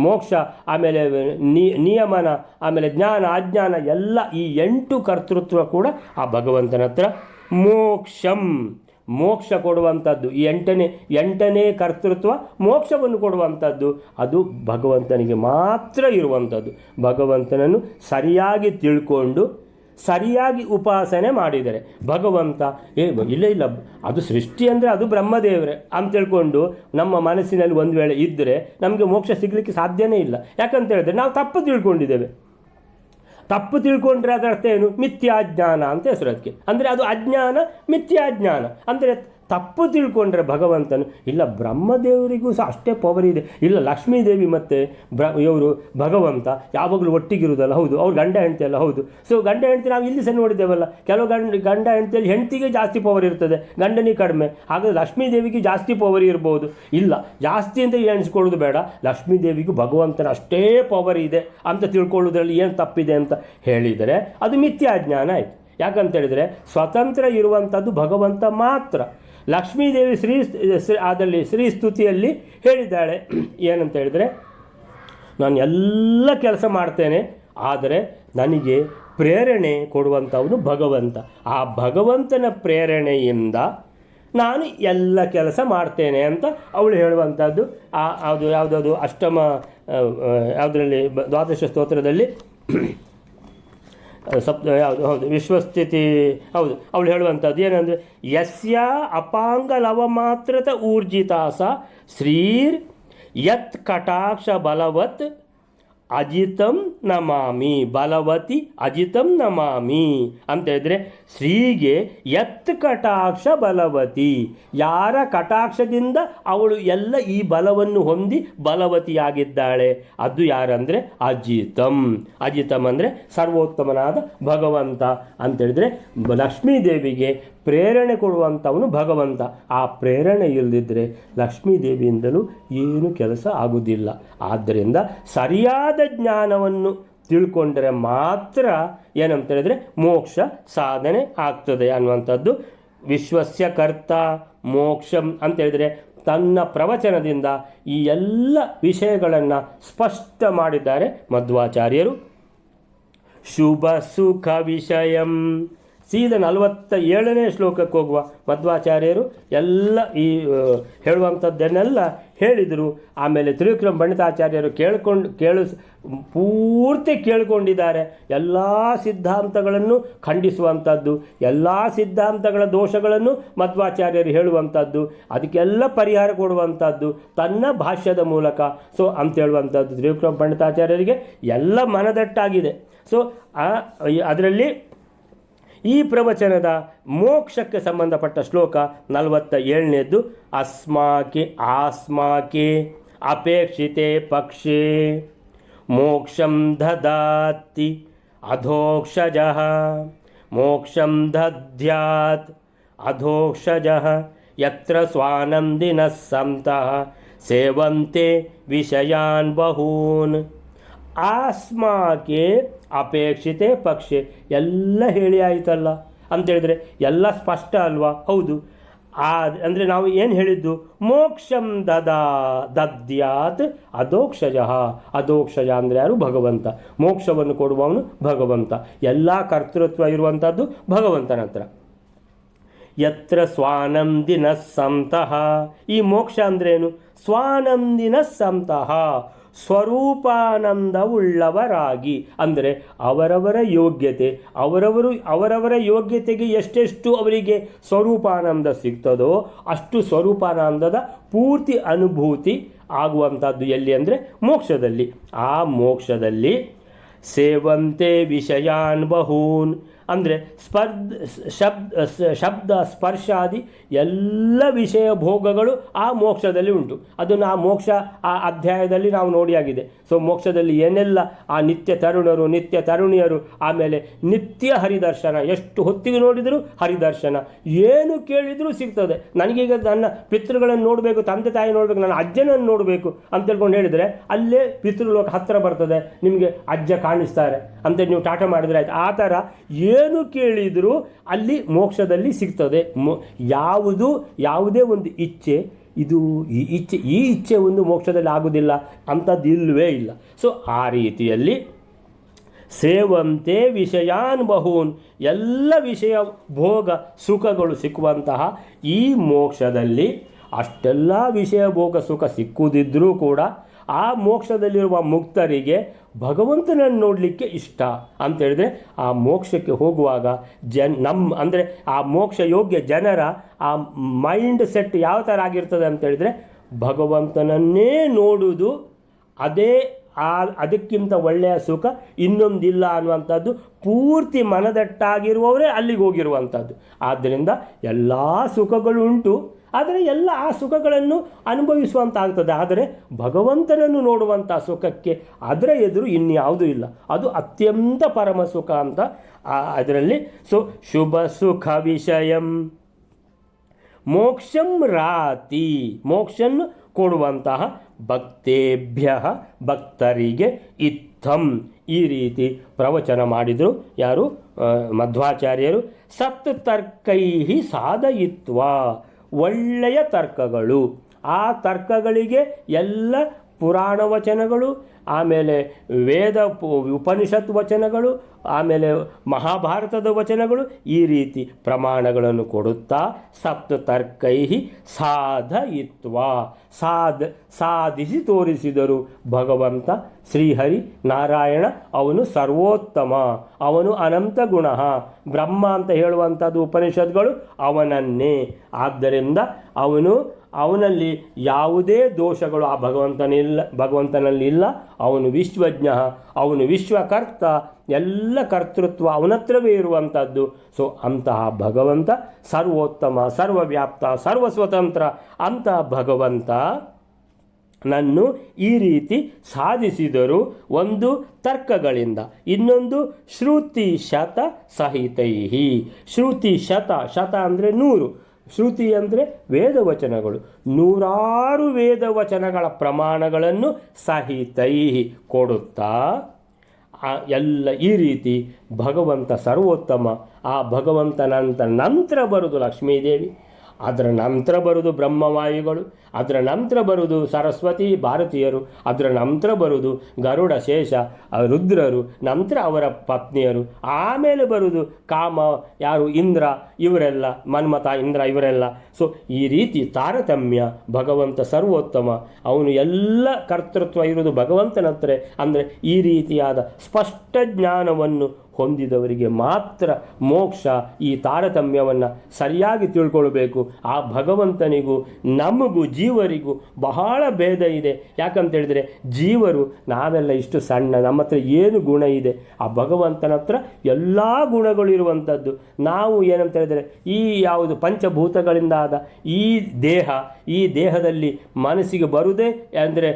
ಮೋಕ್ಷ, ಆಮೇಲೆ ನಿಯಮನ, ಆಮೇಲೆ ಜ್ಞಾನ, ಅಜ್ಞಾನ, ಎಲ್ಲ ಈ 8 ಕರ್ತೃತ್ವ ಕೂಡ ಆ ಭಗವಂತನ ಹತ್ರ. ಮೋಕ್ಷಂ, ಮೋಕ್ಷ ಕೊಡುವಂಥದ್ದು. ಈ ಎಂಟನೇ ಕರ್ತೃತ್ವ ಮೋಕ್ಷವನ್ನು ಕೊಡುವಂಥದ್ದು ಅದು ಭಗವಂತನಿಗೆ ಮಾತ್ರ ಇರುವಂಥದ್ದು. ಭಗವಂತನನ್ನು ಸರಿಯಾಗಿ ತಿಳ್ಕೊಂಡು ಸರಿಯಾಗಿ ಉಪಾಸನೆ ಮಾಡಿದರೆ ಭಗವಂತ ಇಲ್ಲ ಅದು ಸೃಷ್ಟಿ ಅಂದರೆ ಅದು ಬ್ರಹ್ಮದೇವರೇ ಅಂತ ತಿಳ್ಕೊಂಡು ನಮ್ಮ ಮನಸ್ಸಿನಲ್ಲಿ ಒಂದು ವೇಳೆ ಇದ್ದರೆ ನಮಗೆ ಮೋಕ್ಷ ಸಿಗಲಿಕ್ಕೆ ಸಾಧ್ಯನೇ ಇಲ್ಲ. ಯಾಕಂತ ಹೇಳಿದ್ರೆ ನಾವು ತಪ್ಪು ತಿಳ್ಕೊಂಡಿದ್ದೇವೆ. ತಪ್ಪು ತಿಳ್ಕೊಂಡ್ರೆ ಅದರ ಅರ್ಥ ಏನು? ಮಿಥ್ಯಾಜ್ಞಾನ ಅಂತ ಹೆಸರು ಅದಕ್ಕೆ. ಅಂದರೆ ಅದು ಅಜ್ಞಾನ, ಮಿಥ್ಯಾಜ್ಞಾನ. ಅಂದರೆ ತಪ್ಪು ತಿಳ್ಕೊಂಡ್ರೆ ಭಗವಂತನು ಇಲ್ಲ, ಬ್ರಹ್ಮದೇವರಿಗೂ ಸಹ ಅಷ್ಟೇ ಪವರ್ ಇದೆ, ಇಲ್ಲ ಲಕ್ಷ್ಮೀದೇವಿ ಮತ್ತು ಇವರು ಭಗವಂತ ಯಾವಾಗಲೂ ಒಟ್ಟಿಗಿರುವುದಲ್ಲ, ಹೌದು, ಅವ್ರು ಗಂಡ ಹೆಂಡತಿ ಅಲ್ಲ, ಹೌದು. ಸೊ ಗಂಡ ಹೆಂಡತಿ ನಾವು ಇಲ್ಲಿ ಸಹ ನೋಡಿದ್ದೇವಲ್ಲ, ಕೆಲವು ಗಂಡ ಹೆಂಡತಿಯಲ್ಲಿ ಹೆಂಡತಿಗೆ ಜಾಸ್ತಿ ಪವರ್ ಇರ್ತದೆ, ಗಂಡನಿಗೆ ಕಡಿಮೆ. ಹಾಗಾದರೆ ಲಕ್ಷ್ಮೀದೇವಿಗೆ ಜಾಸ್ತಿ ಪವರ್ ಇರ್ಬೋದು. ಇಲ್ಲ, ಜಾಸ್ತಿ ಅಂತ ಎಣಿಸ್ಕೊಳ್ಳೋದು ಬೇಡ, ಲಕ್ಷ್ಮೀದೇವಿಗೂ ಭಗವಂತನ ಅಷ್ಟೇ ಪವರ್ ಇದೆ ಅಂತ ತಿಳ್ಕೊಳ್ಳೋದ್ರಲ್ಲಿ ಏನು ತಪ್ಪಿದೆ ಅಂತ ಹೇಳಿದರೆ ಅದು ಮಿಥ್ಯಾಜ್ಞಾನ ಆಯಿತು. ಯಾಕಂತ ಹೇಳಿದರೆ ಸ್ವತಂತ್ರ ಇರುವಂಥದ್ದು ಭಗವಂತ ಮಾತ್ರ. ಲಕ್ಷ್ಮೀದೇವಿ ಅದರಲ್ಲಿ ಶ್ರೀ ಸ್ತುತಿಯಲ್ಲಿ ಹೇಳಿದ್ದಾಳೆ ಏನಂತ ಹೇಳಿದರೆ, ನಾನು ಎಲ್ಲ ಕೆಲಸ ಮಾಡ್ತೇನೆ, ಆದರೆ ನನಗೆ ಪ್ರೇರಣೆ ಕೊಡುವಂಥವನು ಭಗವಂತ. ಆ ಭಗವಂತನ ಪ್ರೇರಣೆಯಿಂದ ನಾನು ಎಲ್ಲ ಕೆಲಸ ಮಾಡ್ತೇನೆ ಅಂತ ಅವಳು ಹೇಳುವಂಥದ್ದು. ಯಾವುದದು ಅಷ್ಟಮ ಯಾವುದರಲ್ಲಿ ದ್ವಾದಶ ಸ್ತೋತ್ರದಲ್ಲಿ ಯಾವುದು, ಹೌದು, ವಿಶ್ವಸ್ಥಿತಿ, ಹೌದು, ಅವಳು ಹೇಳುವಂಥದ್ದು ಏನಂದರೆ, ಯಸ್ಯ ಅಪಾಂಗ ಲವ ಮಾತ್ರತ ಊರ್ಜಿತಾಸ ಶ್ರೀರ್ ಯತ್ ಕಟಾಕ್ಷ ಬಲವತ್ ಅಜಿತಂ ನಮಾಮಿ, ಬಲವತಿ ಅಜಿತಂ ನಮಾಮಿ ಅಂತ ಹೇಳಿದ್ರೆ, ಶ್ರೀಗೆ ಯತ್ ಕಟಾಕ್ಷ ಬಲವತಿ, ಯಾರ ಕಟಾಕ್ಷದಿಂದ ಅವಳು ಎಲ್ಲ ಈ ಬಲವನ್ನು ಹೊಂದಿ ಬಲವತಿಯಾಗಿದ್ದಾಳೆ, ಅದು ಯಾರಂದರೆ ಅಜಿತಂ. ಅಜಿತಂ ಅಂದರೆ ಸರ್ವೋತ್ತಮನಾದ ಭಗವಂತ ಅಂತೇಳಿದರೆ, ಲಕ್ಷ್ಮೀದೇವಿಗೆ ಪ್ರೇರಣೆ ಕೊಡುವಂಥವನು ಭಗವಂತ. ಆ ಪ್ರೇರಣೆ ಇಲ್ಲದಿದ್ದರೆ ಲಕ್ಷ್ಮೀದೇವಿಯಿಂದಲೂ ಏನು ಕೆಲಸ ಆಗುವುದಿಲ್ಲ. ಆದ್ದರಿಂದ ಸರಿಯಾದ ಜ್ಞಾನವನ್ನು ತಿಳ್ಕೊಂಡ್ರೆ ಮಾತ್ರ ಏನಂತ ಹೇಳಿದ್ರೆ ಮೋಕ್ಷ ಸಾಧನೆ ಆಗ್ತದೆ ಅನ್ನುವಂಥದ್ದು. ವಿಶ್ವಸ್ಯ ಕರ್ತ ಮೋಕ್ಷಂ ಅಂತ ಹೇಳಿದರೆ ತನ್ನ ಪ್ರವಚನದಿಂದ ಈ ಎಲ್ಲ ವಿಷಯಗಳನ್ನು ಸ್ಪಷ್ಟ ಮಾಡಿದ್ದಾರೆ ಮಧ್ವಾಚಾರ್ಯರು. ಶುಭ ಸುಖ ವಿಷಯಂ, ಸೀದಾ 47ನೇ ಶ್ಲೋಕಕ್ಕೆ ಹೋಗುವ ಮಧ್ವಾಚಾರ್ಯರು ಎಲ್ಲ ಈ ಹೇಳುವಂಥದ್ದನ್ನೆಲ್ಲ ಹೇಳಿದರು. ಆಮೇಲೆ ತ್ರಿವಿಕ್ರಮ ಪಂಡಿತಾಚಾರ್ಯರು ಪೂರ್ತಿ ಕೇಳಿಕೊಂಡಿದ್ದಾರೆ. ಎಲ್ಲ ಸಿದ್ಧಾಂತಗಳನ್ನು ಖಂಡಿಸುವಂಥದ್ದು, ಎಲ್ಲ ಸಿದ್ಧಾಂತಗಳ ದೋಷಗಳನ್ನು ಮಧ್ವಾಚಾರ್ಯರು ಹೇಳುವಂಥದ್ದು, ಅದಕ್ಕೆಲ್ಲ ಪರಿಹಾರ ಕೊಡುವಂಥದ್ದು ತನ್ನ ಭಾಷ್ಯದ ಮೂಲಕ. ಸೊ ಅಂತ ಹೇಳುವಂಥದ್ದು ತ್ರಿವಿಕ್ರಮ ಪಂಡಿತಾಚಾರ್ಯರಿಗೆ ಎಲ್ಲ ಮನದಟ್ಟಾಗಿದೆ. ಸೊ ಅದರಲ್ಲಿ ಈ ಪ್ರವಚನದ ಮೋಕ್ಷಕ್ಕೆ ಸಂಬಂಧಪಟ್ಟ ಶ್ಲೋಕ 47ನೇದ್ದು. ಆಸ್ಮಾಕೆ ಅಪೇಕ್ಷಿತೆ ಪಕ್ಷೆ ಮೋಕ್ಷಂ ದದಾತಿ ಅಧೋಕ್ಷಜಃ, ಮೋಕ್ಷಂ ದದ್ಯಾತ್ ಅಧೋಕ್ಷಜಃ ಯತ್ರ ಸ್ವಾನಂದಿನಃ ಸಂತಃ ಸೇವಂತೆ ವಿಷಯಾನ್ ಬಹೂನ್. ಆಸ್ಮಾಕೆ ಅಪೇಕ್ಷಿತೆ ಪಕ್ಷೆ, ಎಲ್ಲ ಹೇಳಿ ಆಯಿತಲ್ಲ ಅಂತೇಳಿದರೆ ಎಲ್ಲ ಸ್ಪಷ್ಟ ಅಲ್ವಾ? ಹೌದು. ಅಂದರೆ ನಾವು ಏನು ಹೇಳಿದ್ದು, ಮೋಕ್ಷಂ ದದ್ಯಾತ್ ಅಧೋಕ್ಷಜ. ಅಧೋಕ್ಷಜ ಅಂದರೆ ಯಾರು? ಭಗವಂತ. ಮೋಕ್ಷವನ್ನು ಕೊಡುವವನು ಭಗವಂತ. ಎಲ್ಲ ಕರ್ತೃತ್ವ ಇರುವಂಥದ್ದು ಭಗವಂತನ ಹತ್ರ. ಯತ್ರ ಸ್ವಾನಂದಿನ ಸಂತಃ, ಈ ಮೋಕ್ಷ ಅಂದ್ರೇನು? ಸ್ವಾನಂದಿನ ಸಂತಃ, ಸ್ವರೂಪಾನಂದವುಳ್ಳವರಾಗಿ. ಅಂದರೆ ಅವರವರ ಯೋಗ್ಯತೆ, ಅವರವರ ಯೋಗ್ಯತೆಗೆ ಎಷ್ಟೆಷ್ಟು ಅವರಿಗೆ ಸ್ವರೂಪಾನಂದ ಸಿಗ್ತದೋ ಅಷ್ಟು ಸ್ವರೂಪಾನಂದದ ಪೂರ್ತಿ ಅನುಭೂತಿ ಆಗುವಂಥದ್ದು ಎಲ್ಲಿ ಅಂದರೆ ಮೋಕ್ಷದಲ್ಲಿ. ಆ ಮೋಕ್ಷದಲ್ಲಿ ಸೇವಂತೆ ವಿಷಯಾನ್ ಬಹೂನ್ ಅಂದರೆ ಶಬ್ದ ಸ್ಪರ್ಶಾದಿ ಎಲ್ಲ ವಿಷಯ ಭೋಗಗಳು ಆ ಮೋಕ್ಷದಲ್ಲಿ ಉಂಟು. ಅದನ್ನು ಆ ಮೋಕ್ಷ ಆ ಅಧ್ಯಾಯದಲ್ಲಿ ನಾವು ನೋಡಿಯಾಗಿದೆ. ಸೊ ಮೋಕ್ಷದಲ್ಲಿ ಏನೆಲ್ಲ ಆ ನಿತ್ಯ ತರುಣರು, ನಿತ್ಯ ತರುಣಿಯರು, ಆಮೇಲೆ ನಿತ್ಯ ಹರಿದರ್ಶನ, ಎಷ್ಟು ಹೊತ್ತಿಗೆ ನೋಡಿದರೂ ಹರಿದರ್ಶನ, ಏನು ಕೇಳಿದರೂ ಸಿಗ್ತದೆ. ನನಗೀಗ ನನ್ನ ಪಿತೃಗಳನ್ನು ನೋಡಬೇಕು, ತಂದೆ ತಾಯಿ ನೋಡಬೇಕು, ನನ್ನ ಅಜ್ಜನನ್ನು ನೋಡಬೇಕು ಅಂತ ತಿಳ್ಕೊಂಡು ಹೇಳಿದರೆ ಅಲ್ಲೇ ಪಿತೃಲೋಕ ಹತ್ತಿರ ಬರ್ತದೆ, ನಿಮಗೆ ಅಜ್ಜ ಕಾಣಿಸ್ತಾರೆ ಅಂತ ನೀವು ಟಾಟ ಮಾಡಿದ್ರೆ ಆಯ್ತು. ಆ ಥರ ಏನು ಕೇಳಿದರೂ ಅಲ್ಲಿ ಮೋಕ್ಷದಲ್ಲಿ ಸಿಗ್ತದೆ. ಯಾವುದೇ ಒಂದು ಇಚ್ಛೆ ಈ ಇಚ್ಛೆ ಒಂದು ಮೋಕ್ಷದಲ್ಲಿ ಆಗುವುದಿಲ್ಲ ಅಂಥದ್ದು ಇಲ್ಲವೇ ಇಲ್ಲ. ಸೊ ಆ ರೀತಿಯಲ್ಲಿ ಸೇವಂತೆ ವಿಷಯಾನ್ ಬಹೂನ್, ಎಲ್ಲ ವಿಷಯ ಭೋಗ ಸುಖಗಳು ಸಿಕ್ಕುವಂತಹ ಈ ಮೋಕ್ಷದಲ್ಲಿ ಅಷ್ಟೆಲ್ಲ ವಿಷಯ ಭೋಗ ಸುಖ ಸಿಕ್ಕುವುದಿದ್ರೂ ಕೂಡ ಆ ಮೋಕ್ಷದಲ್ಲಿರುವ ಮುಕ್ತರಿಗೆ ಭಗವಂತನನ್ನು ನೋಡಲಿಕ್ಕೆ ಇಷ್ಟ ಅಂತ ಹೇಳಿದ್ರೆ, ಆ ಮೋಕ್ಷಕ್ಕೆ ಹೋಗುವಾಗ ಅಂದರೆ ಆ ಮೋಕ್ಷ ಯೋಗ್ಯ ಜನರ ಆ ಮೈಂಡ್ ಸೆಟ್ ಯಾವ ಥರ ಆಗಿರ್ತದೆ ಅಂತ ಹೇಳಿದ್ರೆ, ಭಗವಂತನನ್ನೇ ನೋಡುವುದು, ಅದಕ್ಕಿಂತ ಒಳ್ಳೆಯ ಸುಖ ಇನ್ನೊಂದಿಲ್ಲ ಅನ್ನುವಂಥದ್ದು ಪೂರ್ತಿ ಮನದಟ್ಟಾಗಿರುವವರೇ ಅಲ್ಲಿಗೆ ಹೋಗಿರುವಂಥದ್ದು. ಆದ್ದರಿಂದ ಎಲ್ಲ ಸುಖಗಳು ಉಂಟು, ಆದರೆ ಎಲ್ಲ ಆ ಸುಖಗಳನ್ನು ಅನುಭವಿಸುವಂತಾಗ್ತದೆ. ಆದರೆ ಭಗವಂತನನ್ನು ನೋಡುವಂಥ ಸುಖಕ್ಕೆ ಅದರ ಎದುರು ಇನ್ಯಾವುದೂ ಇಲ್ಲ. ಅದು ಅತ್ಯಂತ ಪರಮ ಸುಖ ಅಂತ ಅದರಲ್ಲಿ. ಸೊ ಶುಭ ಸುಖ ವಿಷಯಂ ಮೋಕ್ಷಂ ರಾತಿ, ಮೋಕ್ಷನ್ನು ಕೊಡುವಂತಹ ಭಕ್ತೇಭ್ಯ, ಭಕ್ತರಿಗೆ ಇತ್ತಂ, ಈ ರೀತಿ ಪ್ರವಚನ ಮಾಡಿದರು. ಯಾರು? ಮಧ್ವಾಚಾರ್ಯರು. ಸತ್ ತರ್ಕೈ ಸಾಧಯಿತ್ವ, ಒಳ್ಳೆಯ ತರ್ಕಗಳು, ಆ ತರ್ಕಗಳಿಗೆ ಎಲ್ಲ ಪುರಾಣ ವಚನಗಳು, ಆಮೇಲೆ ವೇದ ಉಪನಿಷತ್ ವಚನಗಳು, ಆಮೇಲೆ ಮಹಾಭಾರತದ ವಚನಗಳು, ಈ ರೀತಿ ಪ್ರಮಾಣಗಳನ್ನು ಕೊಡುತ್ತಾ ಸಪ್ತ ತರ್ಕೈ ಸಾಧಯಿತ್ವ, ಸಾಧಿಸಿ ತೋರಿಸಿದರು ಭಗವಂತ ಶ್ರೀಹರಿ ನಾರಾಯಣ. ಅವನು ಸರ್ವೋತ್ತಮ, ಅವನು ಅನಂತ ಗುಣ, ಬ್ರಹ್ಮ ಅಂತ ಹೇಳುವಂಥದ್ದು ಉಪನಿಷತ್ಗಳು ಅವನನ್ನೇ. ಆದ್ದರಿಂದ ಅವನಲ್ಲಿ ಯಾವುದೇ ದೋಷಗಳು ಆ ಭಗವಂತನಲ್ಲಿ ಇಲ್ಲ. ಅವನು ವಿಶ್ವಜ್ಞ, ಅವನು ವಿಶ್ವಕರ್ತ, ಎಲ್ಲ ಕರ್ತೃತ್ವ ಅವನತ್ರವೇ ಇರುವಂಥದ್ದು. ಸೊ ಅಂತಹ ಭಗವಂತ ಸರ್ವೋತ್ತಮ, ಸರ್ವವ್ಯಾಪ್ತ, ಸರ್ವಸ್ವತಂತ್ರ ಅಂತ ಭಗವಂತ ನನ್ನು ಈ ರೀತಿ ಸಾಧಿಸಿದರು. ಒಂದು ತರ್ಕಗಳಿಂದ, ಇನ್ನೊಂದು ಶ್ರುತಿ ಶತ ಸಹಿತೈ. ಶ್ರುತಿ ಶತ ಅಂದರೆ 100, ಶ್ರುತಿ ಅಂದರೆ ವೇದವಚನಗಳು, 100 ವೇದವಚನಗಳ ಪ್ರಮಾಣಗಳನ್ನು ಸಹಿತೈ ಕೊಡುತ್ತಾ ಎಲ್ಲ ಈ ರೀತಿ ಭಗವಂತ ಸರ್ವೋತ್ತಮ. ಆ ಭಗವಂತನಂತ ನಂತರ ಬರುವುದು ಲಕ್ಷ್ಮೀದೇವಿ, ಅದರ ನಂತರ ಬರುವುದು ಬ್ರಹ್ಮವಾಯುಗಳು, ಅದರ ನಂತರ ಬರುವುದು ಸರಸ್ವತಿ ಭಾರತೀಯರು, ಅದರ ನಂತರ ಬರುವುದು ಗರುಡ ಶೇಷ ರುದ್ರರು, ನಂತರ ಅವರ ಪತ್ನಿಯರು, ಆಮೇಲೆ ಬರುವುದು ಕಾಮ ಯಾರು ಇಂದ್ರ, ಇವರೆಲ್ಲ ಮನ್ಮಥ ಇಂದ್ರ ಇವರೆಲ್ಲ. ಸೊ ಈ ರೀತಿ ತಾರತಮ್ಯ. ಭಗವಂತ ಸರ್ವೋತ್ತಮ, ಅವನು ಎಲ್ಲ ಕರ್ತೃತ್ವ ಇರುವುದು ಭಗವಂತನ ಹತ್ರ. ಅಂದರೆ ಈ ರೀತಿಯಾದ ಸ್ಪಷ್ಟ ಜ್ಞಾನವನ್ನು ಹೊಂದಿದವರಿಗೆ ಮಾತ್ರ ಮೋಕ್ಷ. ಈ ತಾರತಮ್ಯವನ್ನು ಸರಿಯಾಗಿ ತಿಳ್ಕೊಳ್ಬೇಕು. ಆ ಭಗವಂತನಿಗೂ ನಮಗೂ ಜೀವರಿಗೂ ಬಹಳ ಭೇದ ಇದೆ. ಯಾಕಂತ ಹೇಳಿದರೆ ಜೀವರು ನಾವೆಲ್ಲ ಇಷ್ಟು ಸಣ್ಣ, ನಮ್ಮ ಹತ್ರ ಏನು ಗುಣ ಇದೆ, ಆ ಭಗವಂತನ ಹತ್ರ ಎಲ್ಲ ಗುಣಗಳು ಇರುವಂಥದ್ದು. ನಾವು ಏನಂತ ಹೇಳಿದರೆ ಈ ಯಾವುದು ಪಂಚಭೂತಗಳಿಂದ ಆದ ಈ ದೇಹದಲ್ಲಿ ಮನಸ್ಸಿಗೆ ಬರುವುದೇ ಅಂದರೆ